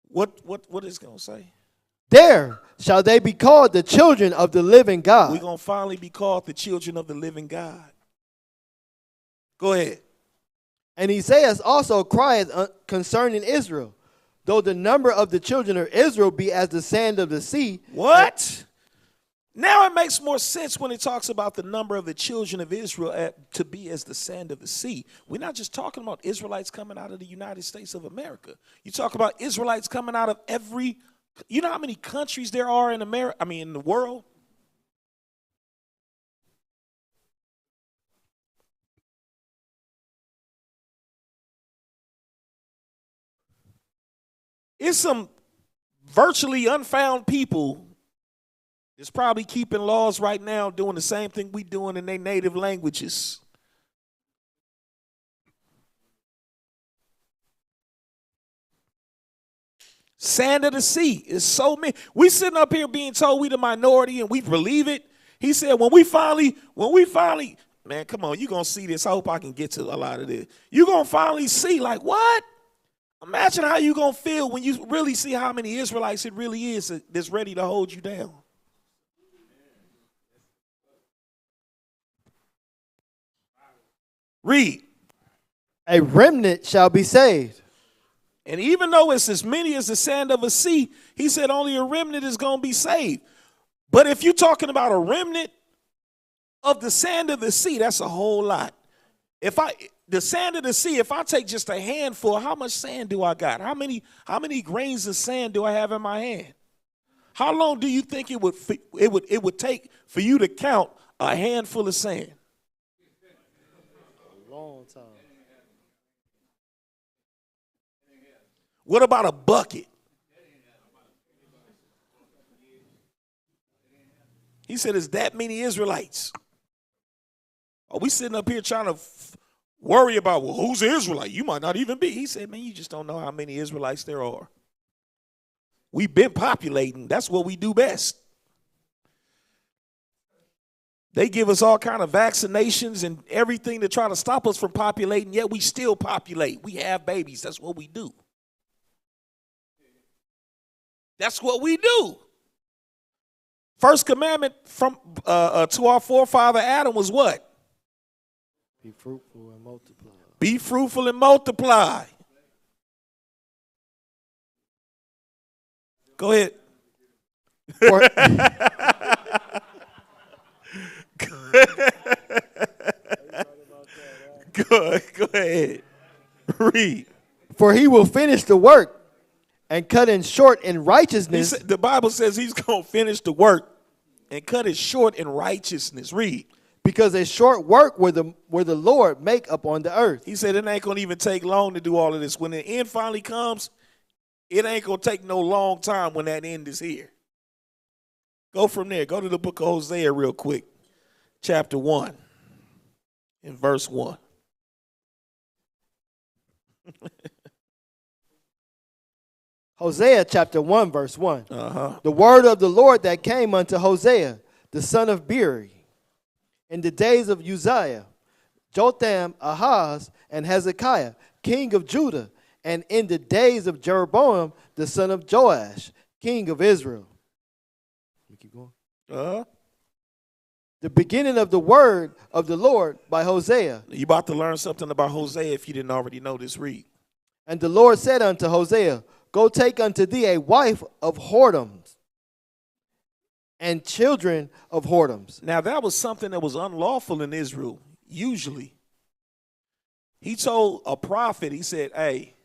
what is it going to say? There shall they be called the children of the living God. We're going to finally be called the children of the living God. Go ahead. And Isaiah also crieth concerning Israel, though the number of the children of Israel be as the sand of the sea. What? Now it makes more sense when it talks about the number of the children of Israel to be as the sand of the sea. We're not just talking about Israelites coming out of the United States of America. You talk about Israelites coming out of you know how many countries there are in America? I mean, in the world? It's some virtually unfound people that's probably keeping laws right now doing the same thing we doing in their native languages. Sand of the sea is so many. We sitting up here being told we the minority and we believe it. He said when we finally, man, come on, you're going to see this. I hope I can get to a lot of this. You're going to finally see, like, what? Imagine how you going to feel when you really see how many Israelites it really is that's ready to hold you down. Read. A remnant shall be saved. And even though it's as many as the sand of a sea, he said only a remnant is going to be saved. But if you're talking about a remnant of the sand of the sea, that's a whole lot. The sand of the sea, if I take just a handful, how much sand do I got? How many grains of sand do I have in my hand? How long do you think it would take for you to count a handful of sand? A long time. What about a bucket? He said, it's that many Israelites. Are we sitting up here trying to worry about, well, who's an Israelite? You might not even be. He said, man, you just don't know how many Israelites there are. We've been populating. That's what we do best. They give us all kind of vaccinations and everything to try to stop us from populating, yet we still populate. We have babies. That's what we do. That's what we do. First commandment from to our forefather Adam was what? Be fruitful and multiply. Be fruitful and multiply. Go ahead. Go ahead. Read. For he will finish the work and cut it short in righteousness. The Bible says he's going to finish the work and cut it short in righteousness. Read. Because a short work will the Lord make upon the earth. He said it ain't going to even take long to do all of this. When the end finally comes, it ain't going to take no long time when that end is here. Go from there. Go to the book of Hosea real quick. Chapter 1 and verse 1. Hosea chapter 1 verse 1. The word of the Lord that came unto Hosea, the son of Beeri, in the days of Uzziah, Jotham, Ahaz, and Hezekiah, king of Judah, and in the days of Jeroboam, the son of Joash, king of Israel. Let me keep going. The beginning of the word of the Lord by Hosea. You about to learn something about Hosea if you didn't already know this. Read. And the Lord said unto Hosea, go take unto thee a wife of whoredoms and children of whoredoms. Now that was something that was unlawful in Israel, usually. He told a prophet, he said, hey,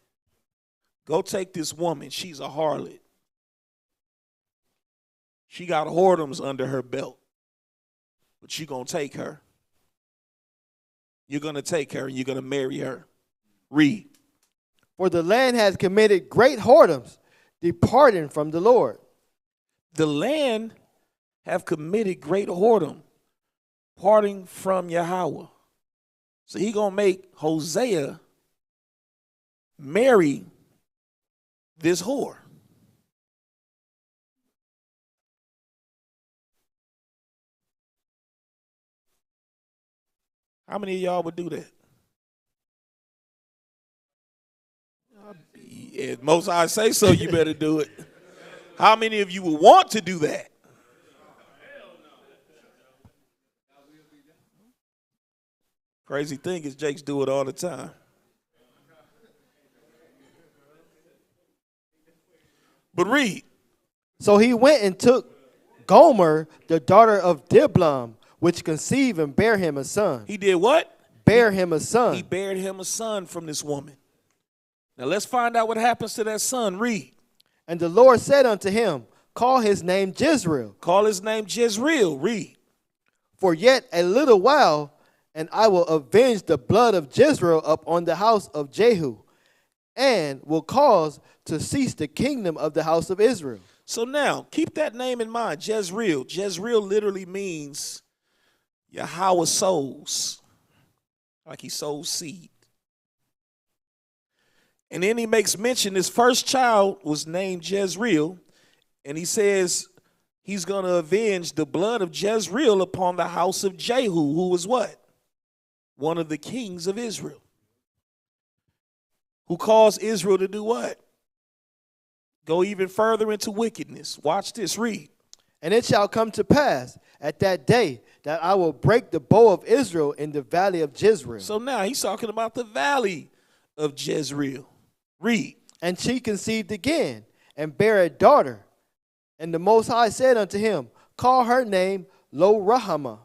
go take this woman. She's a harlot. She got whoredoms under her belt. But you're going to take her. You're going to take her and you're going to marry her. Read. For the land has committed great whoredoms, departing from the Lord. The land have committed great whoredom, parting from Yahweh. So he going to make Hosea marry this whore. How many of y'all would do that? If most I say so, you better do it. How many of you would want to do that? Crazy thing is Jakes do it all the time. But read. So he went and took Gomer, the daughter of Diblam, which conceived and bare him a son. He did what? Bare him a son. He bared him a son from this woman. Now let's find out what happens to that son. Read. And the Lord said unto him, call his name Jezreel. Call his name Jezreel. Read. For yet a little while, and I will avenge the blood of Jezreel upon the house of Jehu, and will cause to cease the kingdom of the house of Israel. So now, keep that name in mind, Jezreel. Jezreel literally means Yahweh sows, like he sows seed. And then he makes mention his first child was named Jezreel, and he says he's going to avenge the blood of Jezreel upon the house of Jehu, who was what? One of the kings of Israel, who caused Israel to do what? Go even further into wickedness. Watch this, read. And it shall come to pass at that day that I will break the bow of Israel in the valley of Jezreel. So now he's talking about the valley of Jezreel. Read. And she conceived again, and bare a daughter. And the Most High said unto him, call her name Lo-Ruhamah,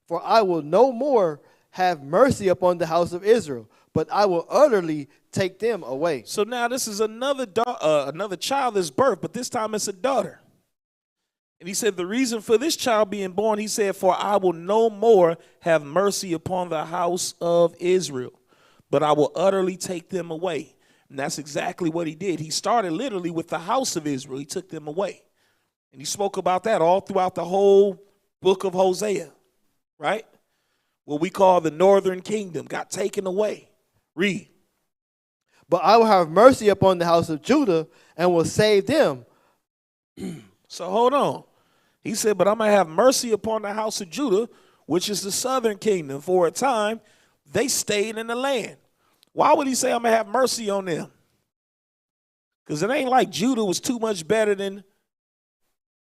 for I will no more have mercy upon the house of Israel, but I will utterly take them away. So now this is another child that's birthed, but this time it's a daughter. And he said the reason for this child being born, he said, for I will no more have mercy upon the house of Israel, but I will utterly take them away. And that's exactly what he did. He started literally with the house of Israel. He took them away. And he spoke about that all throughout the whole book of Hosea, right? What we call the northern kingdom got taken away. Read. But I will have mercy upon the house of Judah and will save them. So hold on. He said, but I'm going to have mercy upon the house of Judah, which is the southern kingdom. For a time, they stayed in the land. Why would he say I'm going to have mercy on them? Because it ain't like Judah was too much better than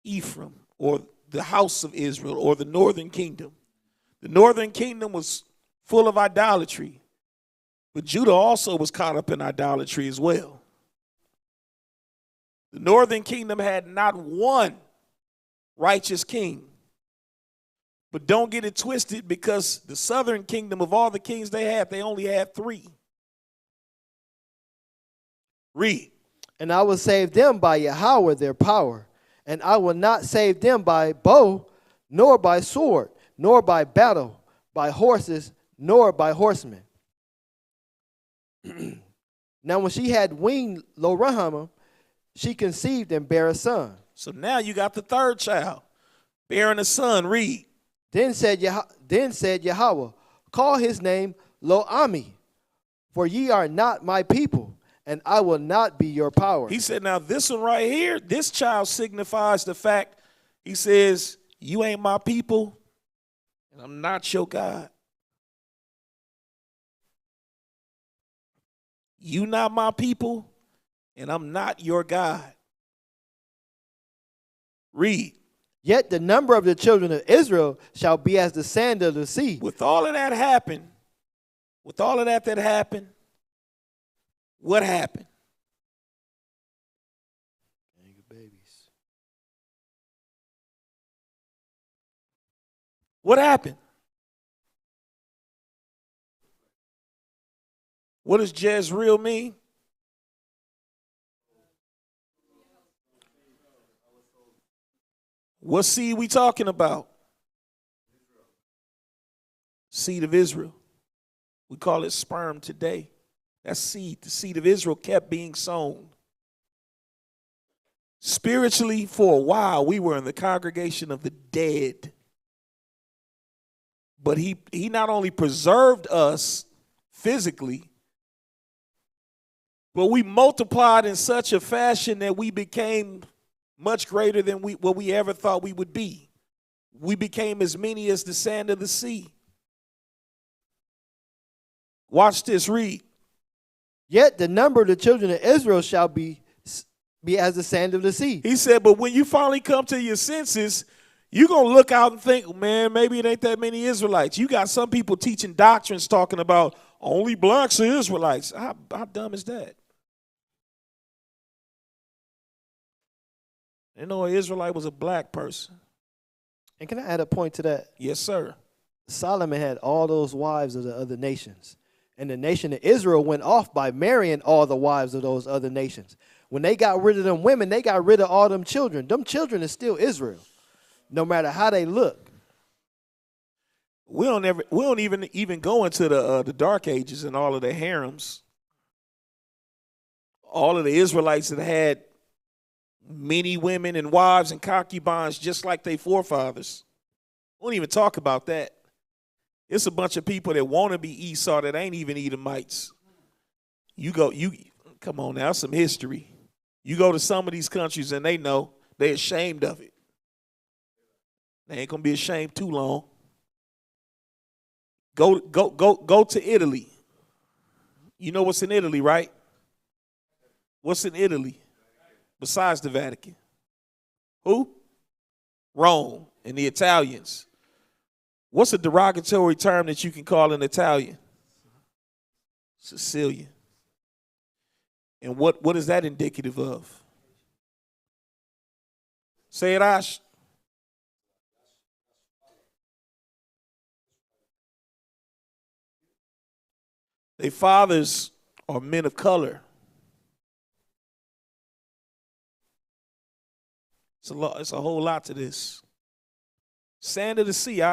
Ephraim or the house of Israel or the northern kingdom. The northern kingdom was full of idolatry, but Judah also was caught up in idolatry as well. The northern kingdom had not one righteous king. But don't get it twisted, because the southern kingdom, of all the kings they only had 3. Read. And I will save them by Yahweh their power, and I will not save them by bow, nor by sword, nor by battle, by horses, nor by horsemen. Now when she had weaned Lo-Ruhamah, she conceived and bare a son. So now you got the third child, bearing a son. Read. Then said Yahweh, call his name Lo-Ami, for ye are not my people, and I will not be your power. He said, now this one right here, this child signifies the fact, he says, you ain't my people, and I'm not your God. You not my people, and I'm not your God. Read. Yet the number of the children of Israel shall be as the sand of the sea. With all of that happened, that happened, what happened? Babies. What happened? What does Jezreel mean? What seed we talking about? Seed of Israel. We call it sperm today. That's seed. The seed of Israel kept being sown. Spiritually, for a while, we were in the congregation of the dead. But he not only preserved us physically, but we multiplied in such a fashion that we became much greater than what we ever thought we would be. We became as many as the sand of the sea. Watch this, read. Yet the number of the children of Israel shall be as the sand of the sea. He said, but when you finally come to your senses, you're going to look out and think, man, maybe it ain't that many Israelites. You got some people teaching doctrines talking about only blacks are Israelites. How dumb is that? They know an Israelite was a black person. And can I add a point to that? Yes, sir. Solomon had all those wives of the other nations. And the nation of Israel went off by marrying all the wives of those other nations. When they got rid of them women, they got rid of all them children. Them children is still Israel, no matter how they look. We don't even go into the dark ages and all of the harems. All of the Israelites that had many women and wives and concubines just like their forefathers. We won't even talk about that. It's a bunch of people that want to be Esau that ain't even Edomites. Come on now, some history. You go to some of these countries and they know they're ashamed of it. They ain't gonna be ashamed too long. Go to Italy. You know what's in Italy, right? What's in Italy besides the Vatican? Who? Rome and the Italians. What's a derogatory term that you can call an Italian? Sicilian. And what is that indicative of? Say it, Ash. Their fathers are men of color. It's a whole lot to this. Sand of the sea,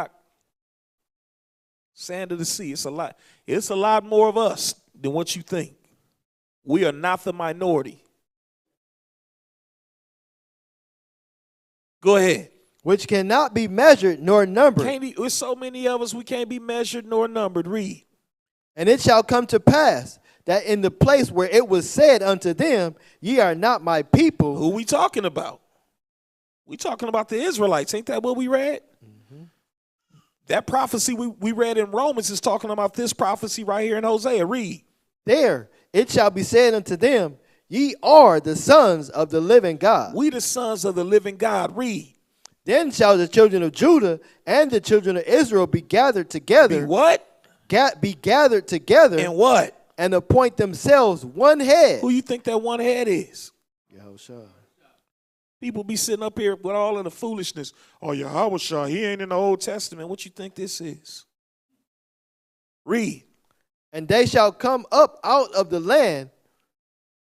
sand of the sea. It's a lot. It's a lot more of us than what you think. We are not the minority. Go ahead. Which cannot be measured nor numbered. There's so many of us, we can't be measured nor numbered. Read. And it shall come to pass that in the place where it was said unto them, ye are not my people. Who we talking about? We talking about the Israelites. Ain't that what we read? Mm-hmm. That prophecy we read in Romans is talking about this prophecy right here in Hosea. Read. There it shall be said unto them, ye are the sons of the living God. We the sons of the living God. Read. Then shall the children of Judah and the children of Israel be gathered together. Be what? Be gathered together. And what? And appoint themselves one head. Who you think that one head is? Yahushua. People be sitting up here with all of the foolishness. Oh, Yahushua, he ain't in the Old Testament. What you think this is? Read. And they shall come up out of the land,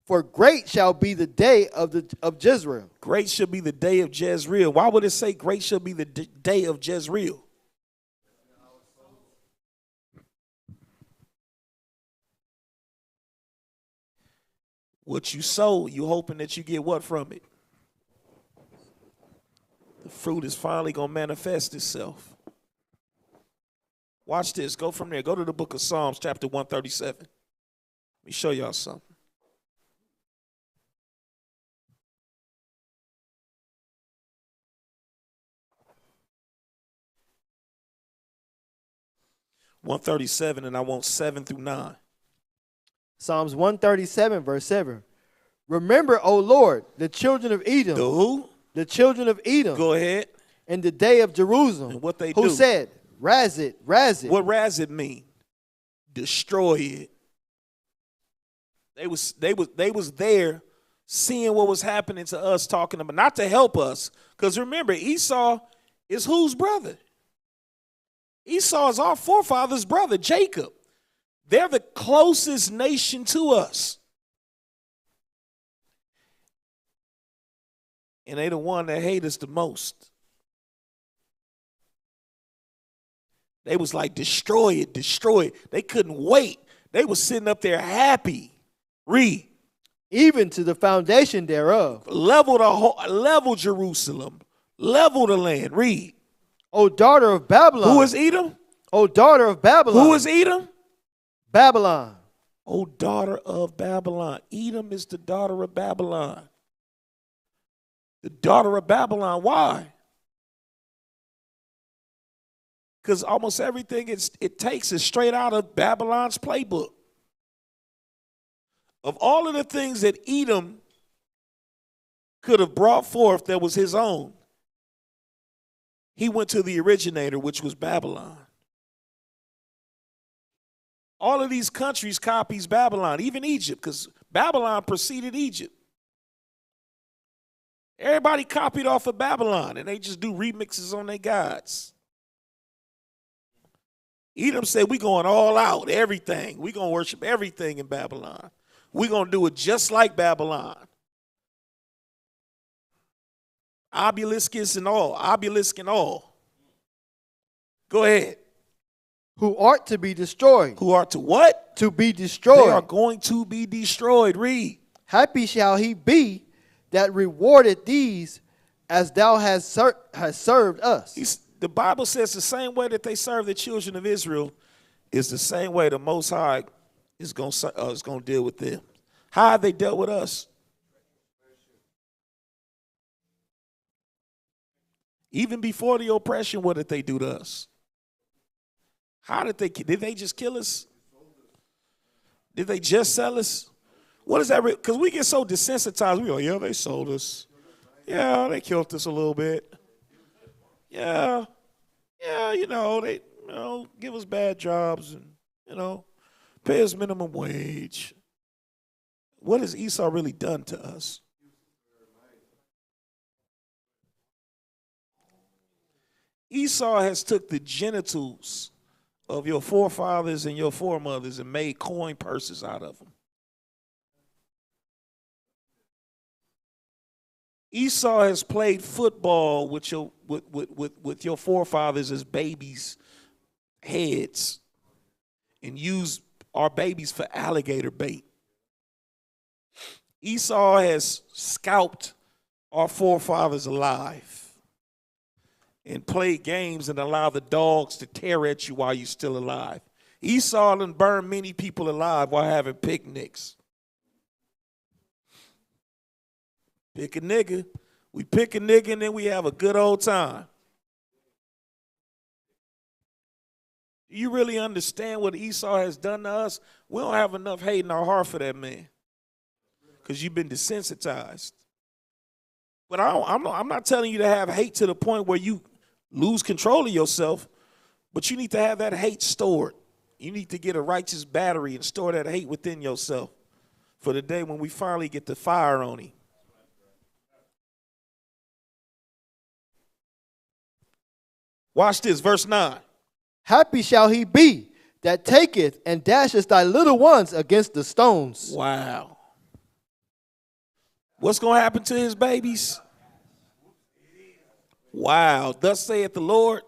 for great shall be the day of Jezreel. Great shall be the day of Jezreel. Why would it say great shall be the day of Jezreel? What you sow, you hoping that you get what from it? The fruit is finally going to manifest itself. Watch this. Go from there. Go to the book of Psalms, chapter 137. Let me show y'all something. (137), and I want 7 through 9. Psalms 137, verse 7. Remember, O Lord, the children of Edom. The who? The children of Edom. Go ahead. In the day of Jerusalem. And what they do. Who said, razz it, razz it. What razz it mean? Destroy it. They was there seeing what was happening to us, talking about, not to help us. Because remember, Esau is whose brother? Esau is our forefather's brother, Jacob. They're the closest nation to us. And they the one that hate us the most. They was like, destroy it, destroy it. They couldn't wait. They was sitting up there happy. Read. Even to the foundation thereof. Level Jerusalem. Level the land. Read. O daughter of Babylon. Who is Edom? O daughter of Babylon. Who is Edom? Babylon. O daughter of Babylon. Edom is the daughter of Babylon. The daughter of Babylon. Why? Because almost everything it takes is straight out of Babylon's playbook. Of all of the things that Edom could have brought forth that was his own, he went to the originator, which was Babylon. All of these countries copies Babylon, even Egypt, because Babylon preceded Egypt. Everybody copied off of Babylon, and they just do remixes on their gods. Edom said, we going all out, everything. We going to worship everything in Babylon. We going to do it just like Babylon. Obelisk and all. Go ahead. Who art to be destroyed. Who are to what? To be destroyed. They are going to be destroyed. Read. Happy shall he be that rewarded these as thou hast served us. The Bible says the same way that they serve the children of Israel is the same way the Most High is going to deal with them. How have they dealt with us? Even before the oppression, what did they do to us? How did they just kill us? Did they just sell us? What is that? Because we get so desensitized. We go, yeah, they sold us. Yeah, they killed us a little bit. Yeah, they give us bad jobs and pay us minimum wage. What has Esau really done to us? Esau has took the genitals of your forefathers and your foremothers and made coin purses out of them. Esau has played football with your forefathers as babies' heads and used our babies for alligator bait. Esau has scalped our forefathers alive and played games and allowed the dogs to tear at you while you're still alive. Esau done burned many people alive while having picnics. Pick a nigga. We pick a nigga and then we have a good old time. Do you really understand what Esau has done to us? We don't have enough hate in our heart for that man because you've been desensitized. But I'm not telling you to have hate to the point where you lose control of yourself, but you need to have that hate stored. You need to get a righteous battery and store that hate within yourself for the day when we finally get the fire on him. Watch this, verse 9. Happy shall he be that taketh and dasheth thy little ones against the stones. Wow. What's going to happen to his babies? Wow. Thus saith the Lord.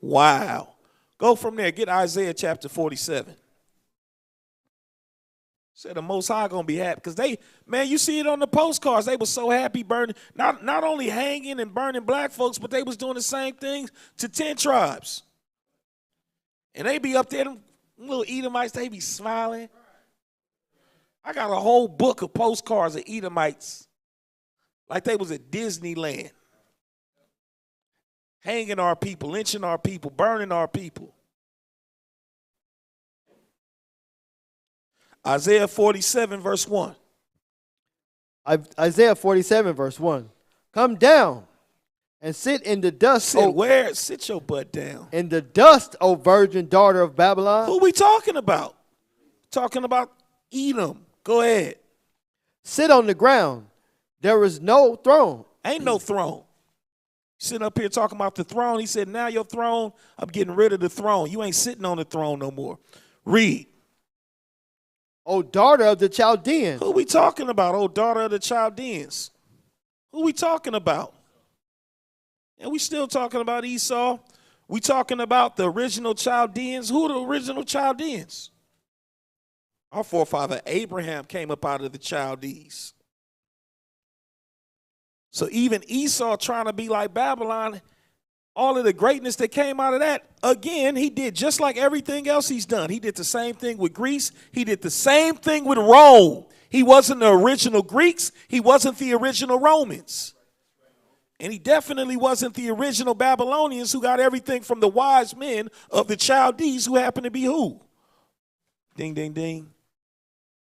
Wow. Go from there. Get Isaiah chapter 47. Said the Most High going to be happy. Because you see it on the postcards. They were so happy burning, not only hanging and burning black folks, but they was doing the same thing to 10 tribes. And they be up there, them little Edomites, they be smiling. I got a whole book of postcards of Edomites, like they was at Disneyland. Hanging our people, lynching our people, burning our people. Isaiah 47, verse 1. Isaiah 47, verse 1. Come down and sit in the dust. Sit your butt down. In the dust, O virgin daughter of Babylon. Who we talking about? Talking about Edom. Go ahead. Sit on the ground. There is no throne. Ain't no throne. Sitting up here talking about the throne. He said, now your throne, I'm getting rid of the throne. You ain't sitting on the throne no more. Read. O daughter of the Chaldeans. Who we talking about? Oh, daughter of the Chaldeans. Who we talking about? And we still talking about Esau. We talking about the original Chaldeans. Who are the original Chaldeans? Our forefather Abraham came up out of the Chaldees. So even Esau trying to be like Babylon, all of the greatness that came out of that, again, he did just like everything else he's done. He did the same thing with Greece. He did the same thing with Rome. He wasn't the original Greeks. He wasn't the original Romans. And he definitely wasn't the original Babylonians who got everything from the wise men of the Chaldees who happened to be who? Ding, ding, ding.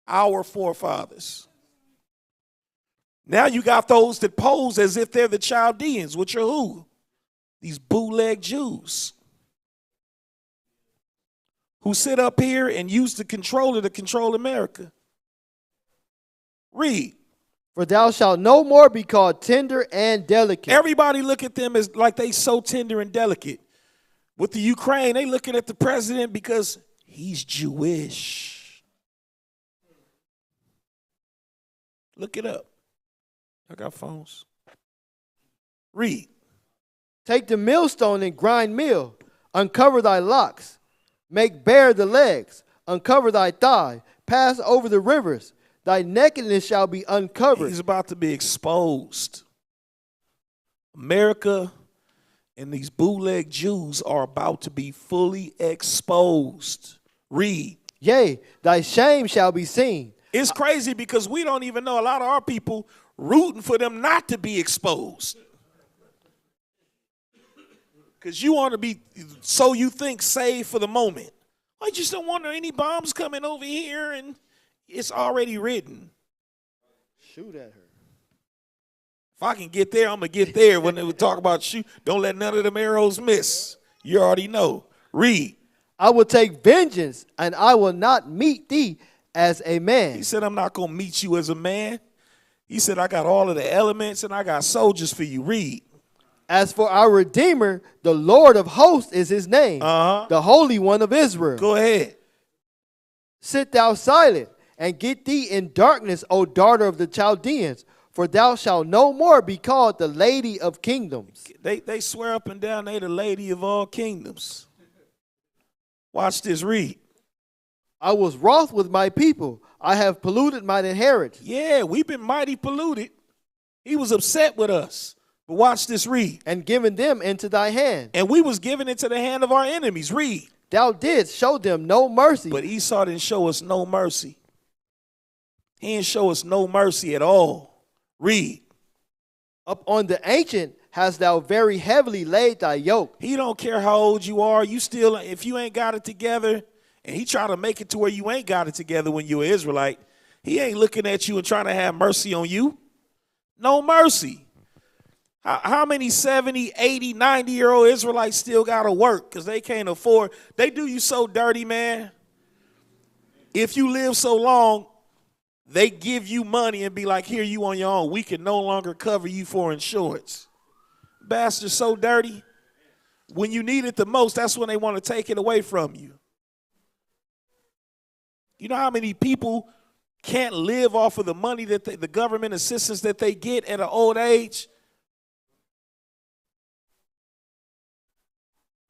Our forefathers. Now you got those that pose as if they're the Chaldeans, which are who? These bootleg Jews who sit up here and use the controller to control America. Read. For thou shalt no more be called tender and delicate. Everybody look at them as like they so tender and delicate. With the Ukraine, they looking at the president because he's Jewish. Look it up. I got phones. Read. Take the millstone and grind meal. Uncover thy locks. Make bare the legs. Uncover thy thigh. Pass over the rivers. Thy nakedness shall be uncovered. He's about to be exposed. America and these bootleg Jews are about to be fully exposed. Read. Yea, thy shame shall be seen. It's crazy because we don't even know, a lot of our people rooting for them not to be exposed. Because you want to be, so you think, saved for the moment. I just don't want any bombs coming over here, and it's already written. Shoot at her. If I can get there, I'm going to get there. When they would talk about shoot, don't let none of them arrows miss. You already know. Read. I will take vengeance, and I will not meet thee as a man. He said, I'm not going to meet you as a man. He said, I got all of the elements, and I got soldiers for you. Read. As for our Redeemer, the Lord of hosts is his name, the Holy One of Israel. Go ahead. Sit thou silent, and get thee in darkness, O daughter of the Chaldeans, for thou shalt no more be called the Lady of Kingdoms. They swear up and down they the Lady of all kingdoms. Watch this, read. I was wroth with my people. I have polluted mine inheritance. Yeah, we've been mighty polluted. He was upset with us. But watch this, read. And given them into thy hand. And we was given into the hand of our enemies. Read. Thou didst show them no mercy. But Esau didn't show us no mercy. He didn't show us no mercy at all. Read. Up on the ancient hast thou very heavily laid thy yoke. He don't care how old you are. You still, if you ain't got it together, and he try to make it to where you ain't got it together when you're an Israelite, he ain't looking at you and trying to have mercy on you. No mercy. How many 70, 80, 90-year-old Israelites still got to work because they can't afford? They do you so dirty, man. If you live so long, they give you money and be like, here, you on your own. We can no longer cover you for insurance. Bastards so dirty. When you need it the most, that's when they want to take it away from you. You know how many people can't live off of the money that the government assistance that they get at an old age?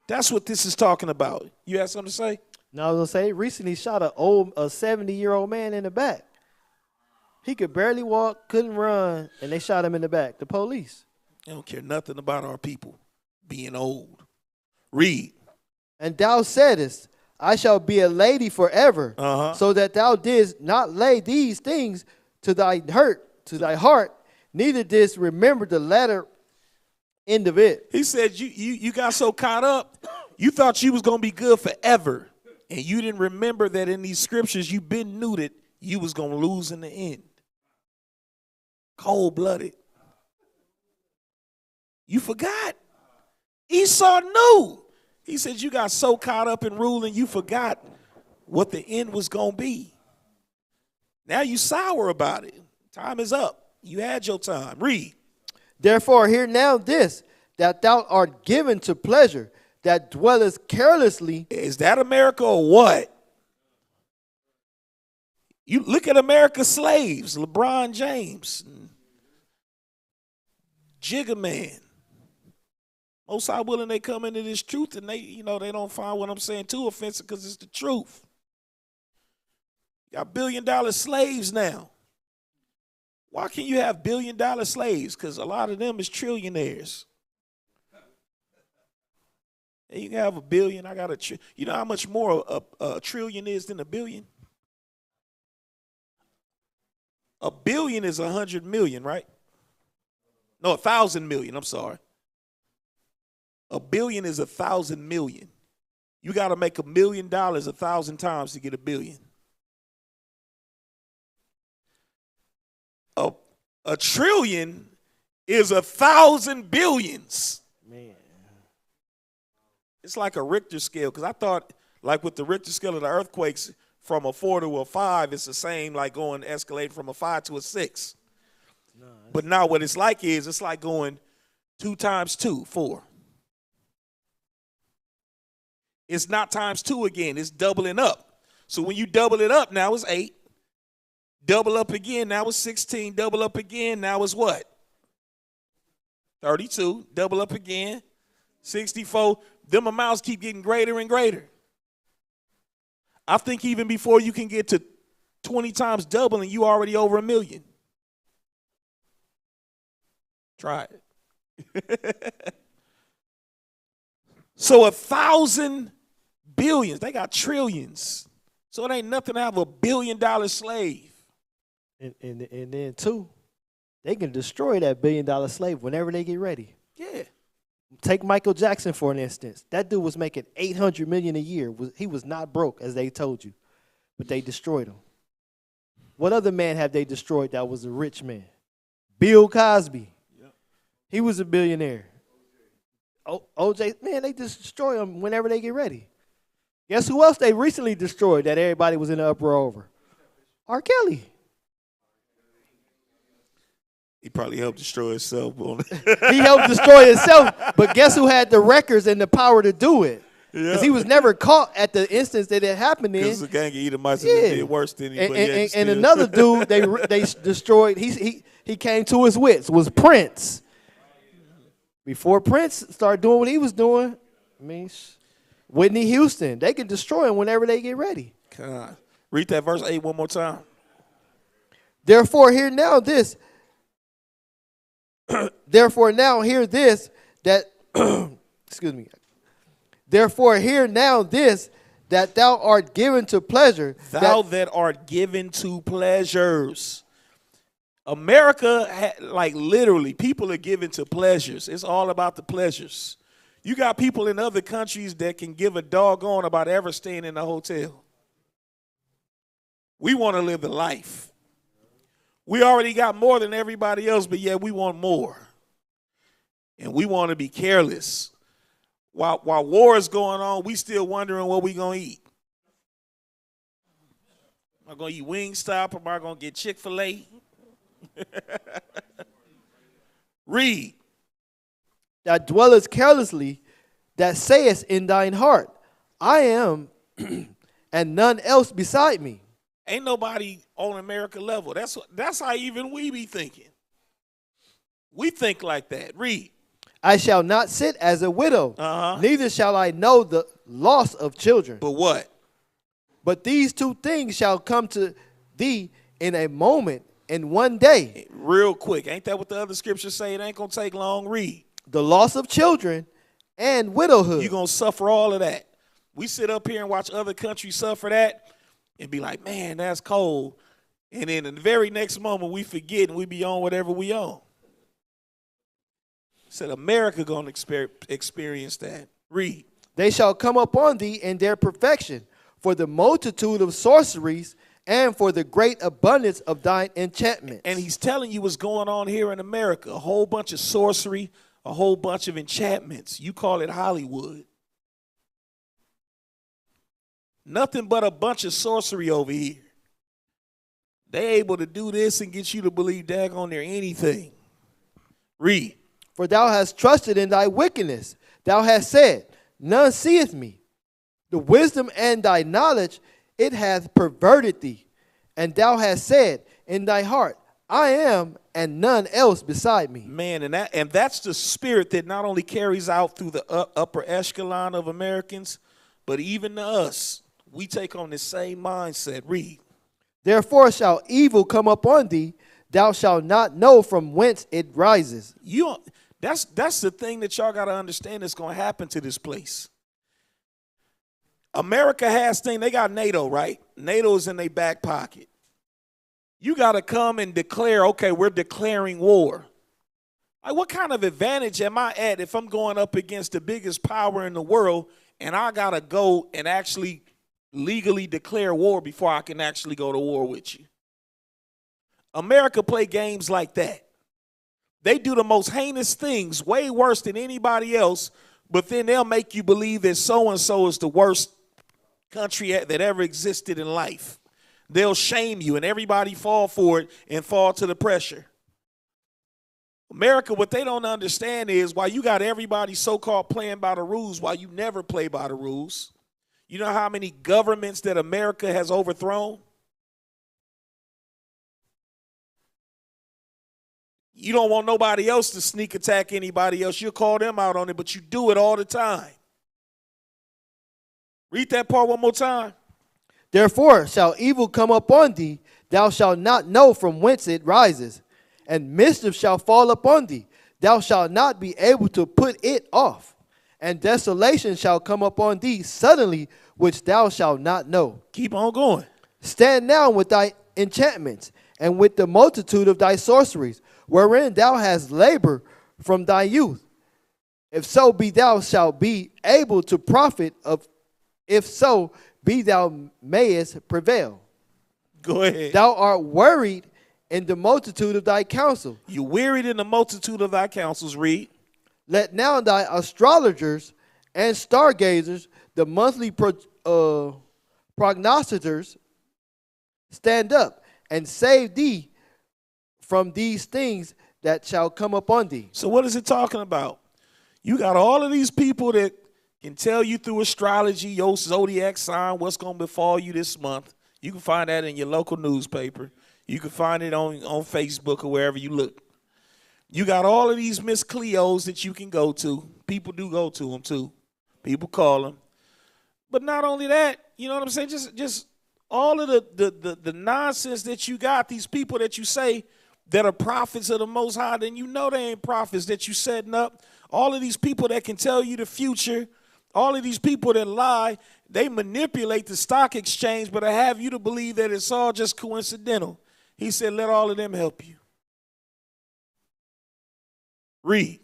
That's what this is talking about. You have something to say? No, I was going to say, recently shot a 70-year-old man in the back. He could barely walk, couldn't run, and they shot him in the back. The police. They don't care nothing about our people being old. Read. And thou saidest, I shall be a lady forever, so that thou didst not lay these things to thy heart, neither didst remember the latter end of it. He said you got so caught up, you thought you was going to be good forever, and you didn't remember that in these scriptures you been knew that you was going to lose in the end. Cold-blooded. You forgot. Esau knew. He said you got so caught up in ruling, you forgot what the end was going to be. Now you sour about it. Time is up. You had your time. Read. Therefore, hear now this, that thou art given to pleasure, that dwellest carelessly. Is that America or what? You look at America's slaves, LeBron James, Jigga Man. Most High willing they come into this truth and they don't find what I'm saying too offensive because it's the truth. You got billion-dollar slaves now. Why can't you have billion-dollar slaves? Because a lot of them is trillionaires. And you can have a billion. I got a trillion. You know how much more a trillion is than a billion? A billion is 100 million, right? No, 1,000 million. I'm sorry. A billion is 1,000 million. You got to make $1 million 1,000 times to get a billion. A trillion is 1,000 billions. Man. It's like a Richter scale, because I thought, like with the Richter scale of the earthquakes, from a 4 to a 5, it's the same like going escalating from a 5 to a 6. No, but now what it's like is it's like going 2 times 2, 4. It's not times 2 again. It's doubling up. So when you double it up, now it's 8. Double up again, now it's 16. Double up again, now it's what? 32. Double up again, 64. Them amounts keep getting greater and greater. I think even before you can get to 20 times doubling, you already over 1 million. Try it. So 1,000 billions, they got trillions. So it ain't nothing to have a $1 billion slave. And then two, they can destroy that $1 billion slave whenever they get ready. Yeah. Take Michael Jackson for an instance. That dude was making $800 million a year. He was not broke, as they told you, but they destroyed him. What other man have they destroyed that was a rich man? Bill Cosby. Yep. He was a billionaire. OJ, man, they just destroy him whenever they get ready. Guess who else they recently destroyed that everybody was in the uproar over? R. Kelly. He probably helped destroy himself. He helped destroy himself, but guess who had the records and the power to do it? Because he was never caught at the instance that it happened in. Because the gang of Edomites did worse than anybody. And another dude they destroyed, he came to his wits, was Prince. Before Prince started doing what he was doing, I mean, Whitney Houston, they can destroy him whenever they get ready. God. Read that verse 8 one more time. Therefore, hear now this. Therefore, now hear this, that, excuse me. Therefore, hear now this, that thou art given to pleasure. Thou that art given to pleasures. America, like literally, people are given to pleasures. It's all about the pleasures. You got people in other countries that can give a doggone about ever staying in a hotel. We want to live the life. We already got more than everybody else, but yet we want more. And we want to be careless. While war is going on, we still wondering what we going to eat. Am I going to eat Wingstop or am I going to get Chick-fil-A? Read. That dwellest carelessly, that sayest in thine heart, I am, and none else beside me. Ain't nobody on America level. That's how even we be thinking. We think like that. Read. I shall not sit as a widow, neither shall I know the loss of children. But what? But these two things shall come to thee in a moment, in one day. Real quick. Ain't that what the other scriptures say? It ain't going to take long. Read. The loss of children and widowhood. You're going to suffer all of that. We sit up here and watch other countries suffer that and be like, man, that's cold. And then in the very next moment, we forget and we be on whatever we on. Said America going to experience that. Read. They shall come upon thee in their perfection, for the multitude of sorceries and for the great abundance of thine enchantments. And he's telling you what's going on here in America. A whole bunch of sorcery, a whole bunch of enchantments. You call it Hollywood. Nothing but a bunch of sorcery over here. They able to do this and get you to believe daggone near anything. Read. For thou hast trusted in thy wickedness. Thou hast said, none seeth me. The wisdom and thy knowledge, it hath perverted thee. And thou hast said in thy heart, I am, and none else beside me. Man, and that's the spirit that not only carries out through the upper echelon of Americans, but even to us. We take on the same mindset. Read. Therefore shall evil come upon thee. Thou shalt not know from whence it rises. That's the thing that y'all got to understand that's going to happen to this place. America has things. They got NATO, right? NATO's in their back pocket. You got to come and declare, okay, we're declaring war. Like, what kind of advantage am I at if I'm going up against the biggest power in the world and I got to go and actually legally declare war before I can actually go to war with you? America play games like that. They do the most heinous things, way worse than anybody else, but then they'll make you believe that so-and-so is the worst country that ever existed in life. They'll shame you, and everybody fall for it and fall to the pressure. America, what they don't understand is while you got everybody so-called playing by the rules, while you never play by the rules, you know how many governments that America has overthrown? You don't want nobody else to sneak attack anybody else. You'll call them out on it, but you do it all the time. Read that part one more time. Therefore shall evil come upon thee. Thou shalt not know from whence it rises. And mischief shall fall upon thee. Thou shalt not be able to put it off. And desolation shall come upon thee suddenly which thou shalt not know. Keep on going. Stand now with thy enchantments, and with the multitude of thy sorceries, wherein thou hast labored from thy youth. If so be thou shalt be able to profit of, if so be thou mayest prevail. Go ahead. Thou art worried in the multitude of thy counsel. You wearied in the multitude of thy counsels. Read. Let now thy astrologers and stargazers, the monthly prognosticators, stand up and save thee from these things that shall come upon thee. So what is it talking about? You got all of these people that can tell you through astrology, your zodiac sign, what's going to befall you this month. You can find that in your local newspaper. You can find it on Facebook or wherever you look. You got all of these Miss Cleos that you can go to. People do go to them too. People call them. But not only that, you know what I'm saying? Just all of the nonsense that you got, these people that you say that are prophets of the Most High, then you know they ain't prophets that you setting up. All of these people that can tell you the future, all of these people that lie, they manipulate the stock exchange, but I have you to believe that it's all just coincidental. He said, let all of them help you. Read.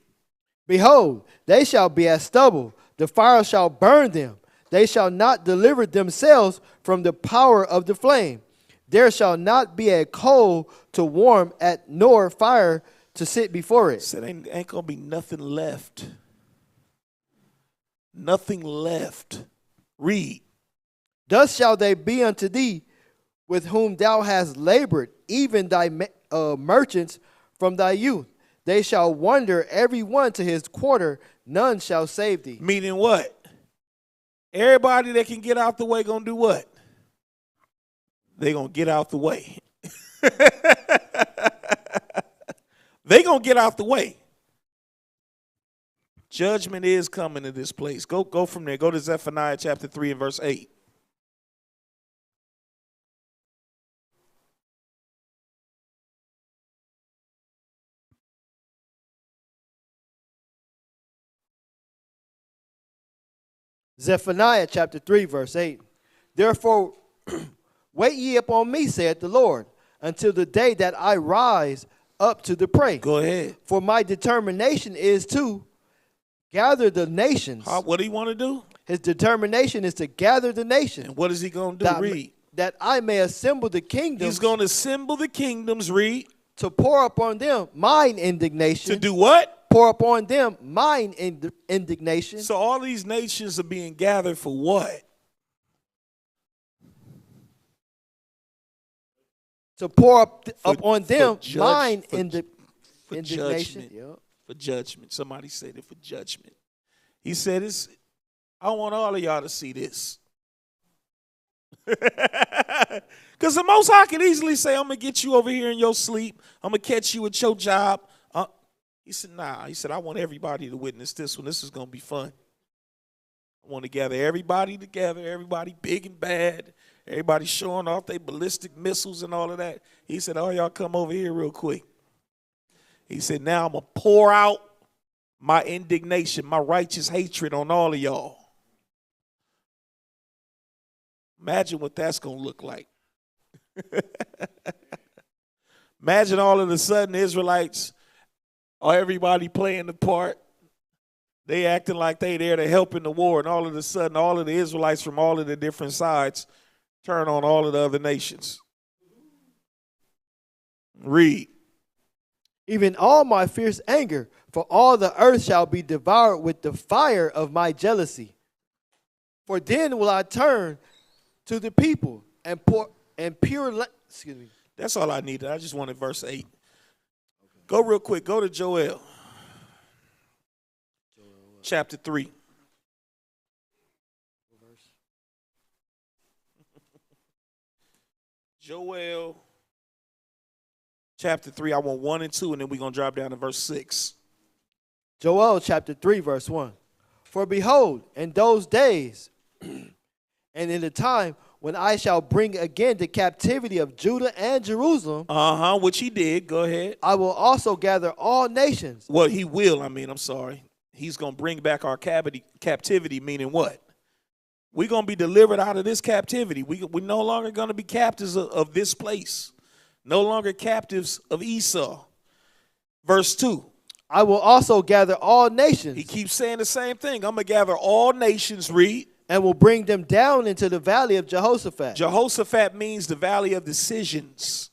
Behold, they shall be as stubble. The fire shall burn them. They shall not deliver themselves from the power of the flame. There shall not be a coal to warm at, nor fire to sit before it. Said ain't going to be nothing left. Nothing left. Read. Thus shall they be unto thee, with whom thou hast labored, even thy merchants from thy youth. They shall wander every one to his quarter, none shall save thee. Meaning what? Everybody that can get out the way gonna do what? They gonna get out the way. They gonna get out the way. Judgment is coming to this place. Go from there. Go to Zephaniah chapter 3 and verse 8. Zephaniah chapter 3, verse 8. Therefore, wait ye upon me, saith the Lord, until the day that I rise up to the prey. Go ahead. For my determination is to gather the nations. What do you want to do? His determination is to gather the nations. And what is he going to do? Read. That I may assemble the kingdoms. He's going to assemble the kingdoms. Read. To pour upon them mine indignation. To do what? Pour upon them mine indignation. So all these nations are being gathered for what? To pour upon them mine for indignation. Judgment. Yep. For judgment. Somebody said it for judgment. He said, I want all of y'all to see this. Because the Most High can easily say, I'm going to get you over here in your sleep. I'm going to catch you at your job. He said, nah. He said, I want everybody to witness this one. This is going to be fun. I want to gather everybody together, everybody big and bad, everybody showing off their ballistic missiles and all of that. He said, oh, y'all come over here real quick. He said, now I'm going to pour out my indignation, my righteous hatred on all of y'all. Imagine what that's going to look like. Imagine all of a sudden the Israelites, or everybody playing the part, they acting like they there to help in the war, and all of a sudden all of the Israelites from all of the different sides turn on all of the other nations. Read. Even all my fierce anger, for all the earth shall be devoured with the fire of my jealousy. For then will I turn to the people and excuse me. That's all I needed. I just wanted verse 8. Go real quick. Go to Joel. Chapter 3. Joel chapter 3. I want 1 and 2, and then we're going to drop down to verse 6. Joel chapter 3, verse 1. For behold, in those days and in the time when I shall bring again the captivity of Judah and Jerusalem. Which he did. Go ahead. I will also gather all nations. Well, he will. I'm sorry. He's going to bring back our captivity, meaning what? We're going to be delivered out of this captivity. We're no longer going to be captives of this place. No longer captives of Esau. Verse 2. I will also gather all nations. He keeps saying the same thing. I'm going to gather all nations, read. And will bring them down into the valley of Jehoshaphat. Jehoshaphat means the valley of decisions.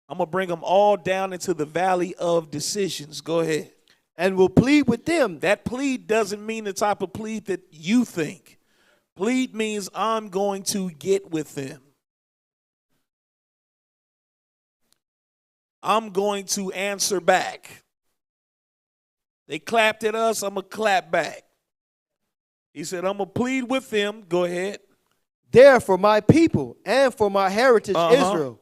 I'm going to bring them all down into the valley of decisions. Go ahead. And will plead with them. That plead doesn't mean the type of plead that you think. Plead means I'm going to get with them. I'm going to answer back. They clapped at us, I'm going to clap back. He said, I'm going to plead with them. Go ahead. There for my people and for my heritage Israel,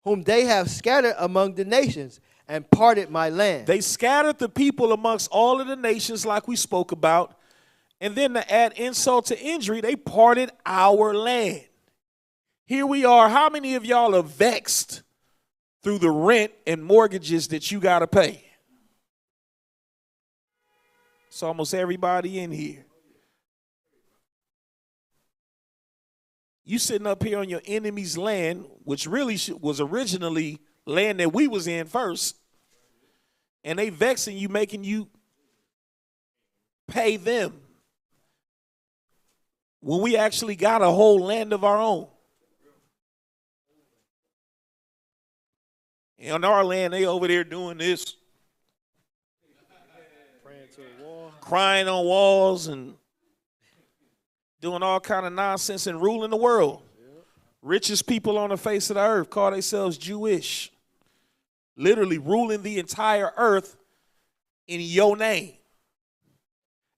whom they have scattered among the nations and parted my land. They scattered the people amongst all of the nations like we spoke about. And then to add insult to injury, they parted our land. Here we are. How many of y'all are vexed through the rent and mortgages that you got to pay? It's almost everybody in here. You sitting up here on your enemy's land, which really was originally land that we was in first, and they vexing you, making you pay them when we actually got a whole land of our own. And on our land, they over there doing this, Praying to the wall. crying on walls and doing all kind of nonsense and ruling the world. Yep. Richest people on the face of the earth call themselves Jewish. Literally ruling the entire earth in your name.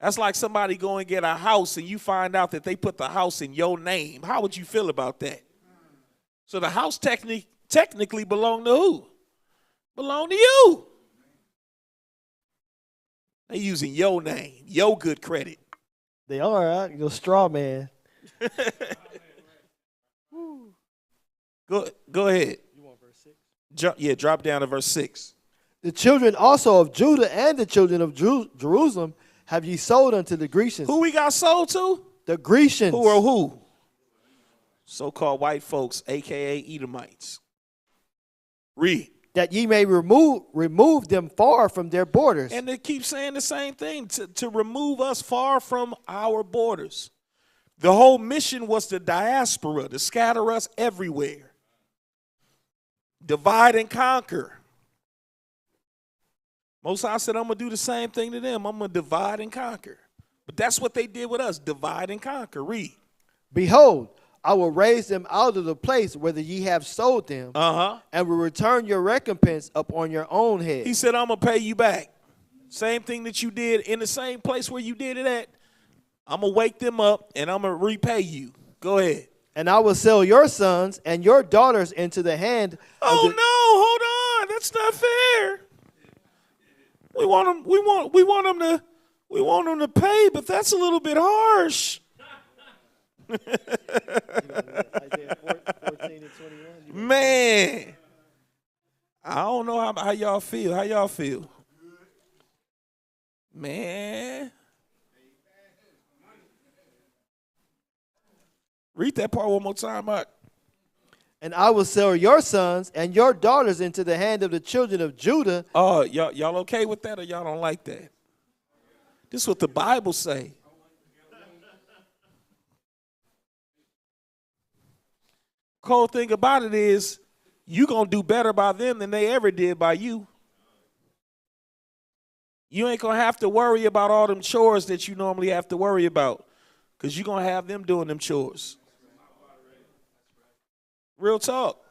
That's like somebody go and get a house and you find out that they put the house in your name. How would you feel about that? So the house technically belonged to who? Belong to you. They using your name, your good credit. They are, right? You're a straw man. Go ahead. You want verse 6? Drop down to verse 6. The children also of Judah and the children of Jerusalem have ye sold unto the Grecians. Who we got sold to? The Grecians. Who are who? So-called white folks, a.k.a. Edomites. Read. That ye may remove them far from their borders. And they keep saying the same thing, to remove us far from our borders. The whole mission was the diaspora, to scatter us everywhere. Divide and conquer. Most High said, I'm going to do the same thing to them. I'm going to divide and conquer. But that's what they did with us, divide and conquer. Read. Behold, I will raise them out of the place whither ye have sold them, and will return your recompense upon your own head. He said, I'm going to pay you back. Same thing that you did in the same place where you did it at. I'm going to wake them up, and I'm going to repay you. Go ahead. And I will sell your sons and your daughters into the hand Oh, no, hold on. That's not fair. We want them to pay, but that's a little bit harsh. Isaiah 14 and 21. Man, I don't know how y'all feel. How y'all feel? Man. Read that part one more time, Mark. And I will sell your sons and your daughters into the hand of the children of Judah. Oh, y'all okay with that, or y'all don't like that? This is what the Bible say. Cold thing about it is, you going to do better by them than they ever did by you. You ain't going to have to worry about all them chores that you normally have to worry about, because you're going to have them doing them chores. Real talk.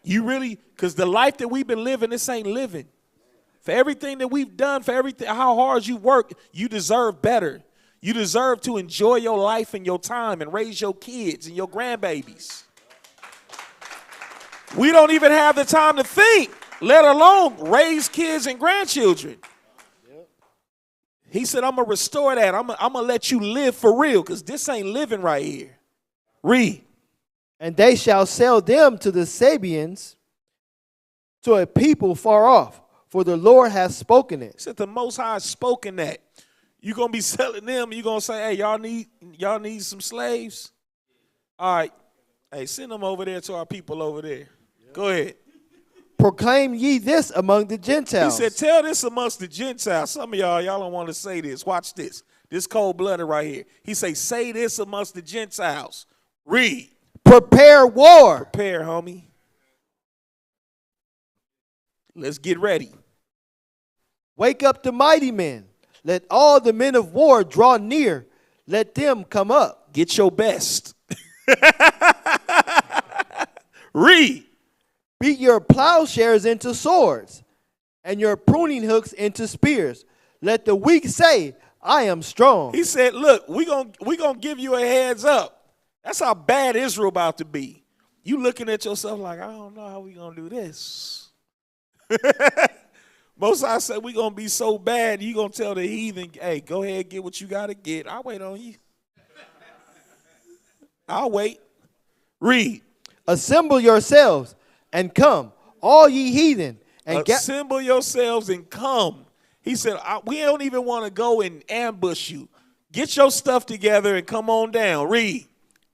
You really, because the life that we've been living, this ain't living. For everything that we've done, for everything, how hard you work, you deserve better. You deserve to enjoy your life and your time and raise your kids and your grandbabies. We don't even have the time to think, let alone raise kids and grandchildren. Yep. He said, I'm going to restore that. I'm going to let you live for real, because this ain't living right here. Read. And they shall sell them to the Sabeans, to a people far off, for the Lord hath spoken it. He said, the Most High has spoken that. You gonna be selling them, you gonna say, hey, y'all need some slaves? All right. Hey, send them over there to our people over there. Go ahead. Proclaim ye this among the He Gentiles. said, tell this amongst the Gentiles. Some of y'all don't want to say this. Watch this. This cold-blooded right here. He say this amongst the Gentiles. Read. Prepare war. Prepare, homie. Let's get ready. Wake up the mighty men. Let all the men of war draw near. Let them come up. Get your best. Read. Beat your plowshares into swords, and your pruning hooks into spears. Let the weak say, I am strong. He said, look, we gonna give you a heads up. That's how bad Israel about to be. You looking at yourself like, I don't know how we gonna do this. Most I said we gonna be so bad, you gonna tell the heathen, hey, go ahead, get what you gotta get. I'll wait on you. I'll wait. Read. Assemble yourselves and come, all ye heathen, and assemble yourselves and come. He said, we don't even want to go and ambush you. Get your stuff together and come on down. Read.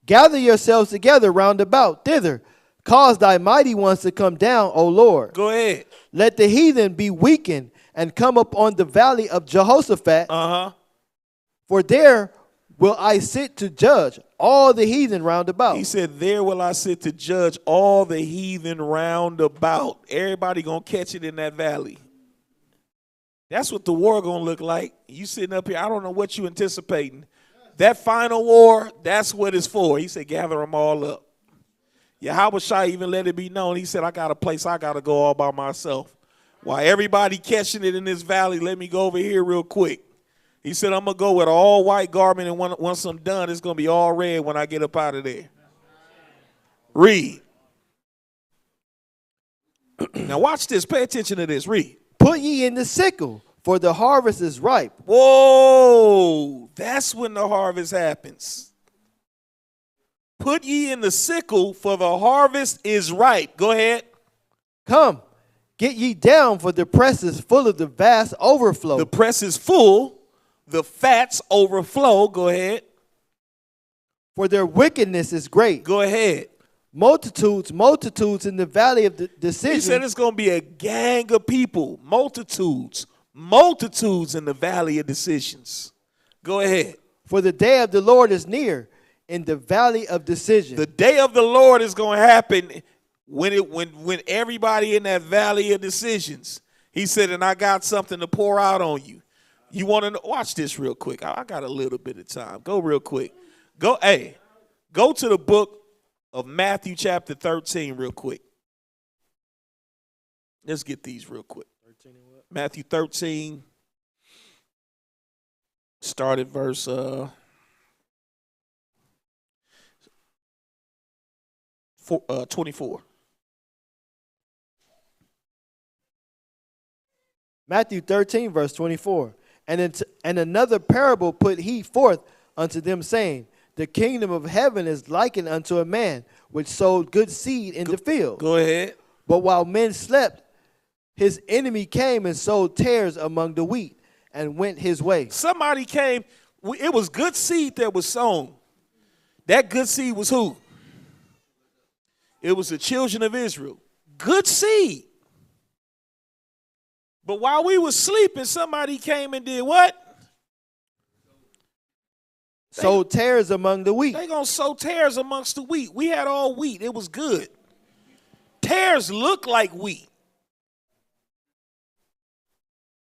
Gather yourselves together round about thither. Cause thy mighty ones to come down, O Lord. Go ahead. Let the heathen be weakened and come up on the valley of Jehoshaphat. For there will I sit to judge all the heathen round about. He said, there will I sit to judge all the heathen round about. Everybody going to catch it in that valley. That's what the war going to look like. You sitting up here, I don't know what you anticipating. That final war, that's what it's for. He said, gather them all up. Yahushua even let it be known. He said, I got a place I got to go all by myself. While everybody catching it in this valley, let me go over here real quick. He said, I'm going to go with an all-white garment, and once I'm done, it's going to be all red when I get up out of there. Read. Now watch this. Pay attention to this. Read. Put ye in the sickle, for the harvest is ripe. Whoa, that's when the harvest happens. Put ye in the sickle, for the harvest is ripe. Go ahead. Come, get ye down, for the press is full of the vast overflow. The press is full. The fats overflow. Go ahead. For their wickedness is great. Go ahead. Multitudes in the valley of the decision. He said it's going to be a gang of people. Multitudes in the valley of decisions. Go ahead. For the day of the Lord is near in the valley of decision. The day of the Lord is going to happen when everybody in that valley of decisions. He said, and I got something to pour out on you. You want to watch this real quick. I got a little bit of time. Go real quick. Go to the book of Matthew chapter 13 real quick. Let's get these real quick. Matthew 13, start at verse 24. Matthew 13, verse 24. And another parable put he forth unto them, saying, the kingdom of heaven is likened unto a man which sowed good seed in the field. Go ahead. But while men slept, his enemy came and sowed tares among the wheat and went his way. Somebody came. It was good seed that was sown. That good seed was who? It was the children of Israel. Good seed. But while we were sleeping, somebody came and did what? Sowed tares among the wheat. They going to sow tares amongst the wheat. We had all wheat. It was good. Tares look like wheat.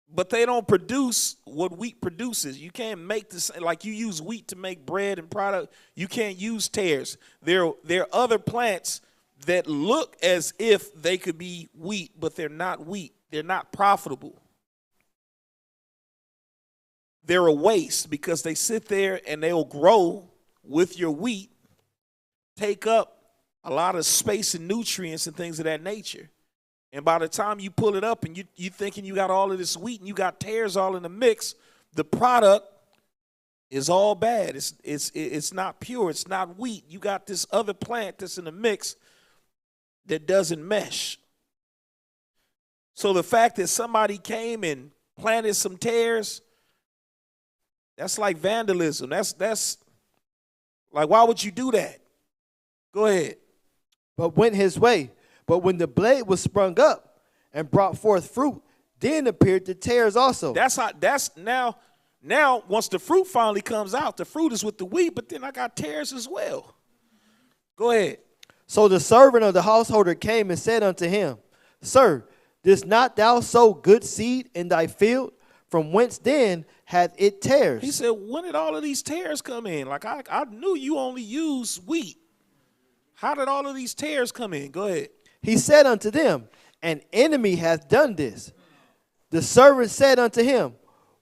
But they don't produce what wheat produces. You can't make this, like you use wheat to make bread and product. You can't use tares. There are other plants that look as if they could be wheat, but they're not wheat. They're not profitable. They're a waste because they sit there and they'll grow with your wheat, take up a lot of space and nutrients and things of that nature. And by the time you pull it up and you thinking you got all of this wheat and you got tares all in the mix, the product is all bad. It's not pure. It's not wheat. You got this other plant that's in the mix that doesn't mesh. So the fact that somebody came and planted some tares, That's like vandalism. That's like, why would you do that? Go ahead. but went his way. But when the blade was sprung up and brought forth fruit, then appeared the tares also. That's now once the fruit finally comes out, the fruit is with the wheat, but then I got tares as well. Go ahead. So the servant of the householder came and said unto him, Sir, didst not thou sow good seed in thy field? From whence then hath it tares? He said, when did all of these tares come in? Like, I knew you only use wheat. How did all of these tares come in? Go ahead. He said unto them, An enemy hath done this. The servant said unto him,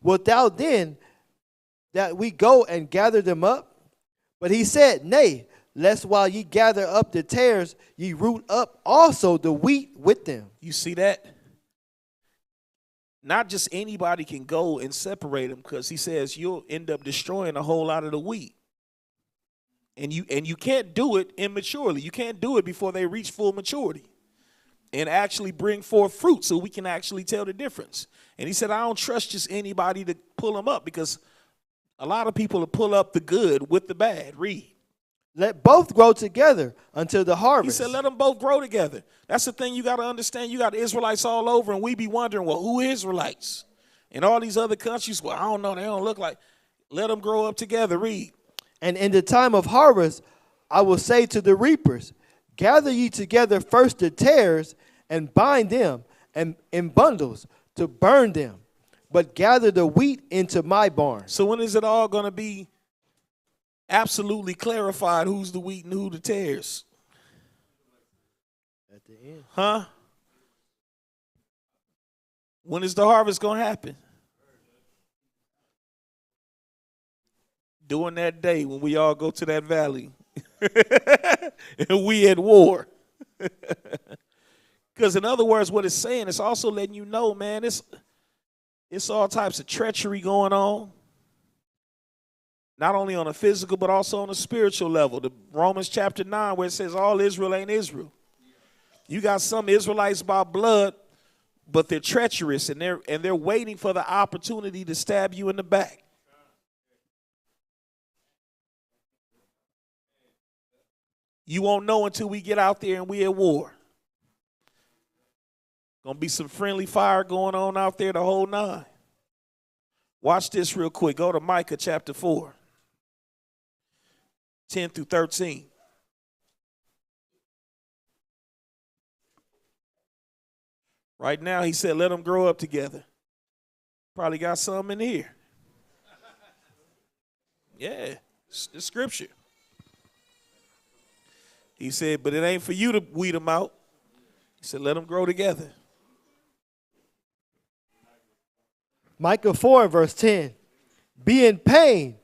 Wilt thou then that we go and gather them up? But he said, Nay, lest while ye gather up the tares, ye root up also the wheat with them. You see that? Not just anybody can go and separate them, because he says you'll end up destroying a whole lot of the wheat. And you can't do it immaturely. You can't do it before they reach full maturity and actually bring forth fruit so we can actually tell the difference. And he said, I don't trust just anybody to pull them up, because a lot of people will pull up the good with the bad. Read. Let both grow together until the harvest. He said, let them both grow together. That's the thing you got to understand. You got Israelites all over, and we be wondering, well, who Israelites? And all these other countries, well, I don't know. They don't look like. Let them grow up together. Read. And in the time of harvest, I will say to the reapers, gather ye together first the tares and bind them and in bundles to burn them, but gather the wheat into my barn. So when is it all going to be absolutely clarified who's the wheat and who the tares? At the end. Huh? When is the harvest going to happen? During that day when we all go to that valley and we at war. Because in other words, what it's saying, it's also letting you know, man, it's all types of treachery going on. Not only on a physical, but also on a spiritual level. The Romans chapter 9, where it says all Israel ain't Israel. You got some Israelites by blood, but they're treacherous, and they're waiting for the opportunity to stab you in the back. You won't know until we get out there and we at war. Gonna be some friendly fire going on out there the whole nine. Watch this real quick. Go to Micah chapter 4, 10 through 13. Right now, he said, let them grow up together. Probably got some in here. Yeah, it's the scripture. He said, but it ain't for you to weed them out. He said, let them grow together. Micah 4 verse 10. Be in pain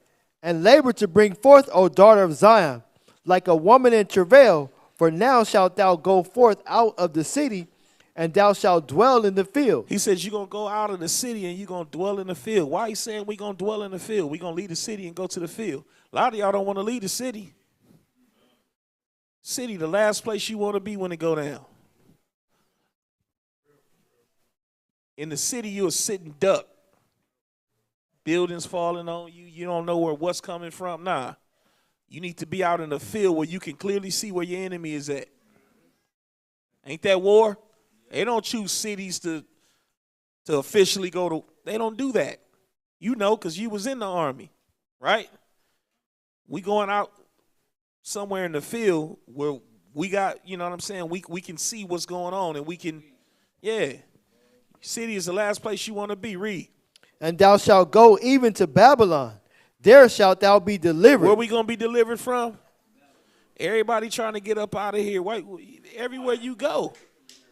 and labor to bring forth, O daughter of Zion, like a woman in travail. For now shalt thou go forth out of the city, and thou shalt dwell in the field. He says you're going to go out of the city and you're going to dwell in the field. Why are you saying we're going to dwell in the field? We're going to leave the city and go to the field. A lot of y'all don't want to leave the city. City, the last place you want to be when it go down. In the city, you're a sitting duck. Buildings falling on you. You don't know what's coming from. Nah. You need to be out in the field where you can clearly see where your enemy is at. Ain't that war? They don't choose cities to officially go to. They don't do that. You know, because you was in the army, right? We going out somewhere in the field where we got, you know what I'm saying, we can see what's going on, and we can, yeah. City is the last place you want to be. Read. And thou shalt go even to Babylon. There shalt thou be delivered. Where we going to be delivered from? Everybody trying to get up out of here. Everywhere you go.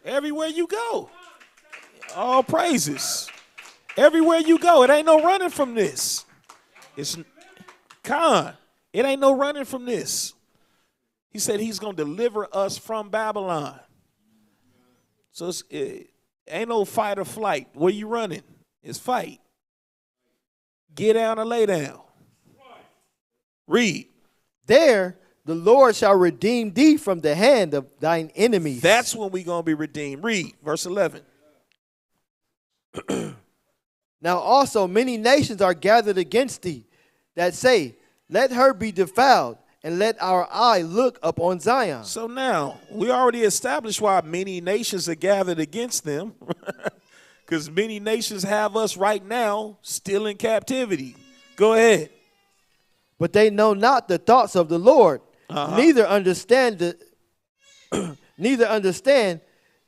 Everywhere you go. All praises. Everywhere you go. It ain't no running from this. It ain't no running from this. He said he's going to deliver us from Babylon. So it ain't no fight or flight. Where you running? It's fight. Get down or lay down. Read. There the Lord shall redeem thee from the hand of thine enemies. That's when we're going to be redeemed. Read. Verse 11. Now also many nations are gathered against thee, that say, let her be defiled, and let our eye look upon Zion. So now, we already established why many nations are gathered against them. Because many nations have us right now still in captivity. Go ahead. But they know not the thoughts of the Lord, neither understand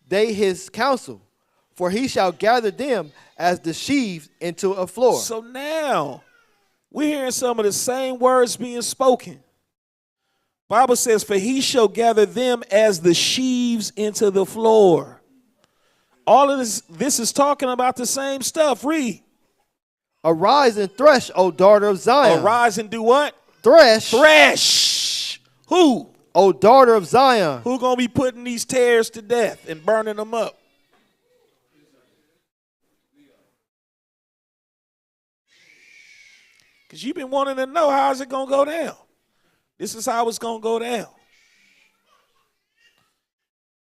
they his counsel. For he shall gather them as the sheaves into a floor. So now, we're hearing some of the same words being spoken. Bible says, for he shall gather them as the sheaves into the floor. All of this is talking about the same stuff. Read. Arise and thresh, O daughter of Zion. Arise and do what? Thresh. Thresh. Who? O daughter of Zion. Who gonna be putting these tares to death and burning them up? Because you've been wanting to know how is it gonna go down. This is how it's gonna go down.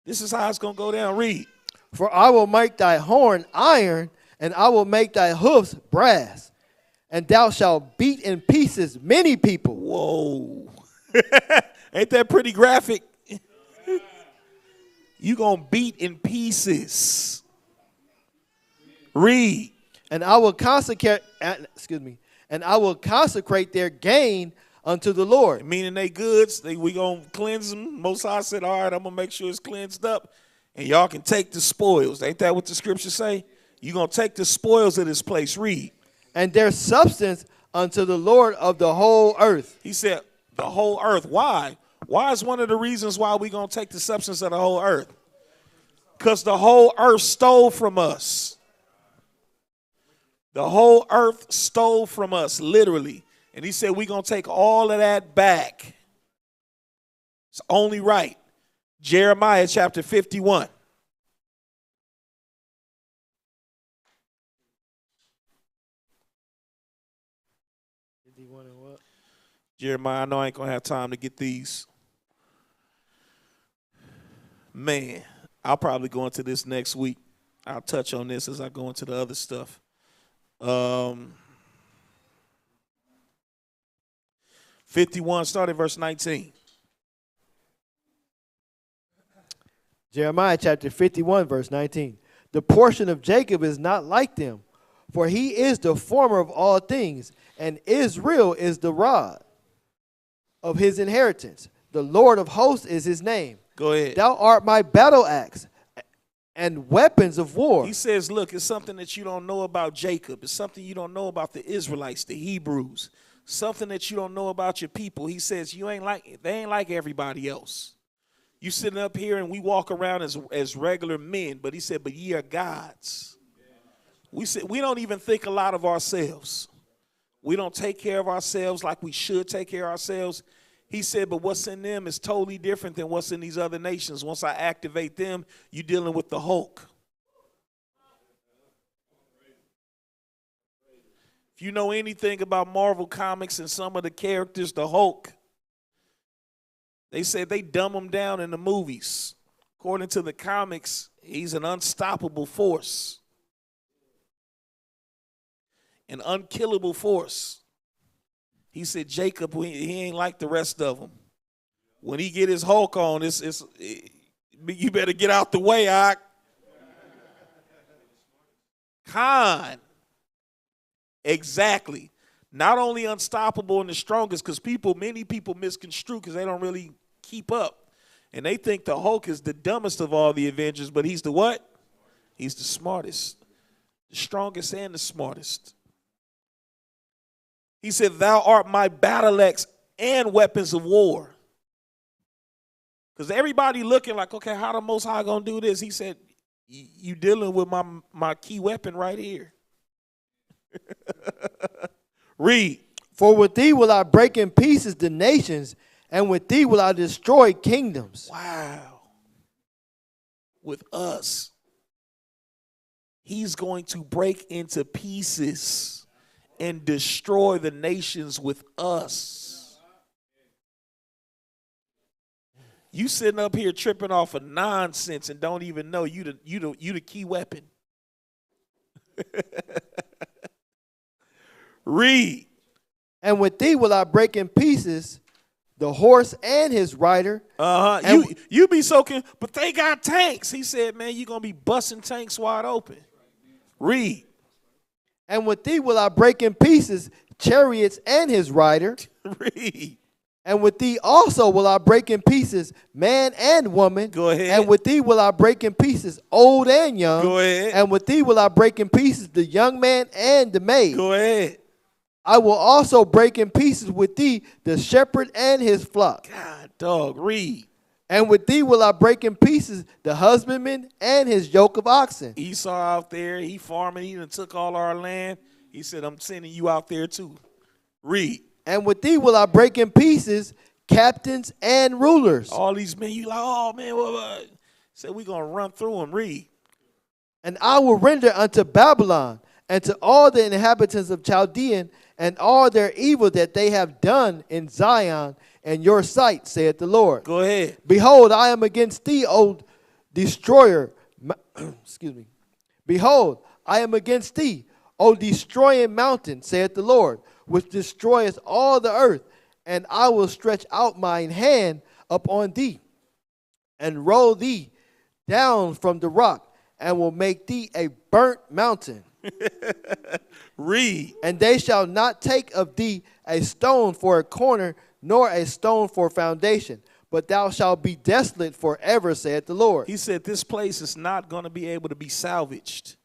This is how it's gonna go down. Read. For I will make thy horn iron, and I will make thy hoofs brass, and thou shalt beat in pieces many people. Whoa. Ain't that pretty graphic? You gonna beat in pieces. Read. And I will consecrate their gain unto the Lord. Meaning they goods, we gonna cleanse them. Most High said, all right, I'm gonna make sure it's cleansed up. And y'all can take the spoils. Ain't that what the scriptures say? You're going to take the spoils of this place. Read. And their substance unto the Lord of the whole earth. He said, the whole earth. Why? Why is one of the reasons why we're going to take the substance of the whole earth? Because the whole earth stole from us. The whole earth stole from us, literally. And he said, we're going to take all of that back. It's only right. Jeremiah chapter 51. Jeremiah, I know I ain't going to have time to get these. Man, I'll probably go into this next week. I'll touch on this as I go into the other stuff. 51, starting verse 19. Jeremiah chapter 51, verse 19. The portion of Jacob is not like them, for he is the former of all things, and Israel is the rod of his inheritance. The Lord of hosts is his name. Go ahead. Thou art my battle axe and weapons of war. He says, look, it's something that you don't know about Jacob. It's something you don't know about the Israelites, the Hebrews. Something that you don't know about your people. He says, they ain't like everybody else. You sitting up here and we walk around as regular men, but he said, but ye are gods. We said we don't even think a lot of ourselves. We don't take care of ourselves like we should take care of ourselves. He said, but what's in them is totally different than what's in these other nations. Once I activate them, you're dealing with the Hulk. If you know anything about Marvel Comics and some of the characters, the Hulk, they said they dumb him down in the movies. According to the comics, he's an unstoppable force. An unkillable force. He said, Jacob, he ain't like the rest of them. When he get his Hulk on, you better get out the way, Ock. Khan. Exactly. Not only unstoppable and the strongest, because many people misconstrue because they don't really keep up. And they think the Hulk is the dumbest of all the Avengers, but he's the what? He's the smartest. The strongest and the smartest. He said, thou art my battle axe and weapons of war. Because everybody looking like, okay, how the Most High going to do this? He said, you dealing with my key weapon right here. Read. For with thee will I break in pieces the nations, and with thee will I destroy kingdoms. Wow. With us, he's going to break into pieces and destroy the nations with us. You sitting up here tripping off of nonsense and don't even know you the key weapon. Read. And with thee will I break in pieces the horse and his rider. You be soaking, but they got tanks. He said, man, you're going to be busting tanks wide open. Read. And with thee will I break in pieces chariots and his rider. Read. And with thee also will I break in pieces man and woman. Go ahead. And with thee will I break in pieces old and young. Go ahead. And with thee will I break in pieces the young man and the maid. Go ahead. I will also break in pieces with thee the shepherd and his flock. God, dog, read. And with thee will I break in pieces the husbandman and his yoke of oxen. Esau out there, he farming, he done took all our land. He said, I'm sending you out there too. Read. And with thee will I break in pieces captains and rulers. All these men, you like, oh man, what? Said we're going to run through them. Read. And I will render unto Babylon and to all the inhabitants of Chaldean and all their evil that they have done in Zion in your sight, saith the Lord. Go ahead. Behold, I am against thee, O destroyer. Excuse me. Behold, I am against thee, O destroying mountain, saith the Lord, which destroyeth all the earth. And I will stretch out mine hand upon thee, and roll thee down from the rock, and will make thee a burnt mountain. Read. And they shall not take of thee a stone for a corner, nor a stone for foundation, but thou shalt be desolate forever, saith the Lord. He said this place is not going to be able to be salvaged.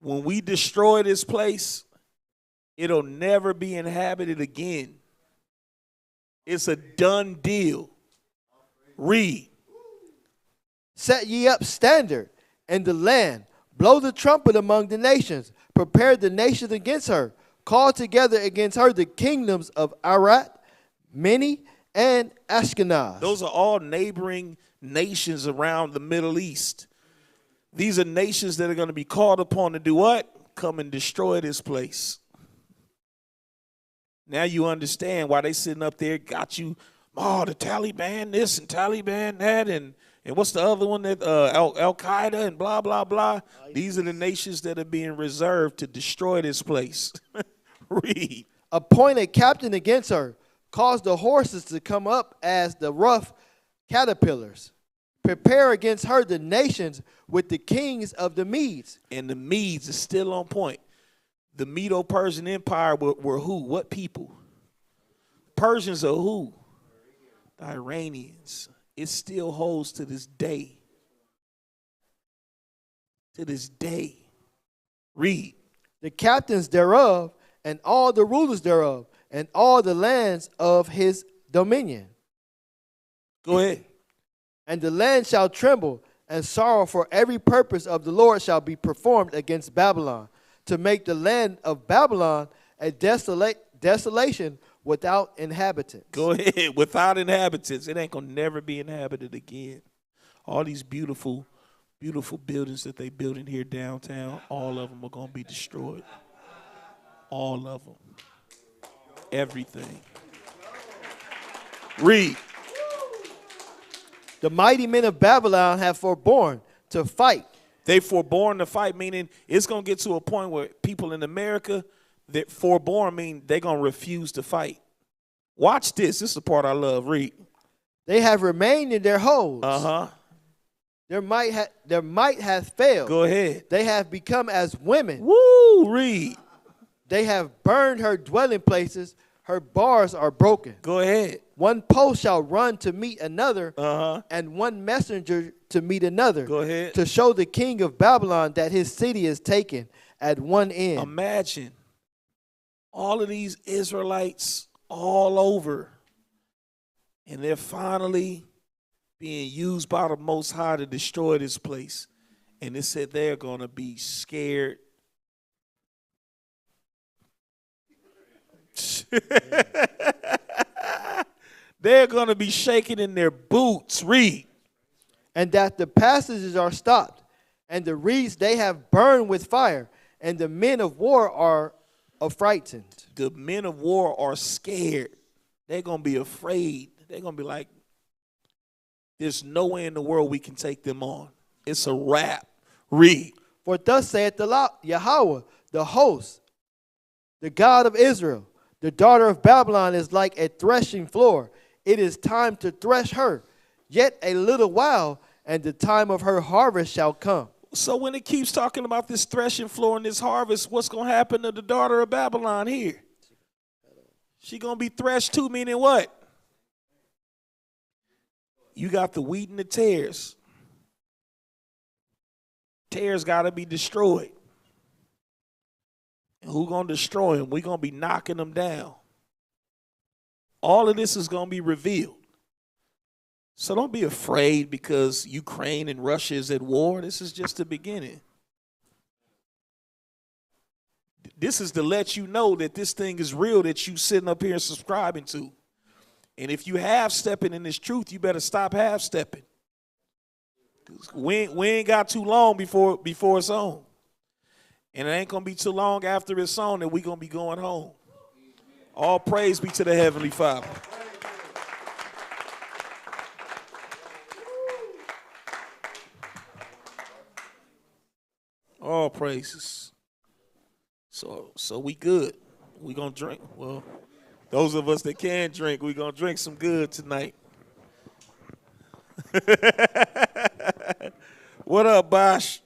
When we destroy this place, it'll never be inhabited again. It's a done deal. Read. Set ye up standard in the land. Blow the trumpet among the nations. Prepare the nations against her. Call together against her the kingdoms of Arad, Mini, and Ashkenaz. Those are all neighboring nations around the Middle East. These are nations that are going to be called upon to do what? Come and destroy this place. Now you understand why they sitting up there, got you, the Taliban this and Taliban that, and what's the other one that Al-Qaeda and blah, blah, blah. These are the nations that are being reserved to destroy this place. Read. Appoint a captain against her. Cause the horses to come up as the rough caterpillars. Prepare against her the nations with the kings of the Medes. And the Medes is still on point. The Medo-Persian Empire were who? What people? Persians are who? The Iranians. It still holds to this day. To this day. Read. The captains thereof, and all the rulers thereof, and all the lands of his dominion. Go ahead. And the land shall tremble, and sorrow for every purpose of the Lord shall be performed against Babylon, to make the land of Babylon a desolation without inhabitants. Go ahead. Without inhabitants. It ain't going to never be inhabited again. All these beautiful, beautiful buildings that they build in here downtown, all of them are going to be destroyed. All of them. Everything. Read. The mighty men of Babylon have forborne to fight. They forborne to fight, meaning it's going to get to a point where people in America, that forborne mean they're going to refuse to fight. Watch this. This is the part I love. Read. They have remained in their holes. Uh-huh. Their might hath failed. Go ahead. They have become as women. Woo, read. They have burned her dwelling places. Her bars are broken. Go ahead. One post shall run to meet another, Uh-huh. and one messenger to meet another. Go ahead. To show the king of Babylon that his city is taken at one end. Imagine all of these Israelites all over, and they're finally being used by the Most High to destroy this place. And it said they're going to be scared. They're going to be shaking in their boots. Read. And that the passages are stopped, and the reeds they have burned with fire, and the men of war are affrighted. The men of war are scared. They're going to be afraid. They're going to be like, there's no way in the world we can take them on. It's a wrap. Read. For thus saith the Yahweh, the host, the God of Israel, The daughter of Babylon is like a threshing floor. It is time to thresh her. Yet a little while, and the time of her harvest shall come. So when it keeps talking about this threshing floor and this harvest, what's going to happen to the daughter of Babylon here? She going to be threshed too, meaning what? You got the wheat and the tares. Tares got to be destroyed. And who going to destroy them? We're going to be knocking them down. All of this is going to be revealed. So don't be afraid because Ukraine and Russia is at war. This is just the beginning. This is to let you know that this thing is real that you sitting up here and subscribing to. And if you half-stepping in this truth, you better stop half-stepping. We ain't got too long before it's on. And it ain't going to be too long after it's on that we're going to be going home. All praise be to the Heavenly Father. All praises. So we good. We going to drink. Well, those of us that can drink, we going to drink some good tonight. What up, Bosh?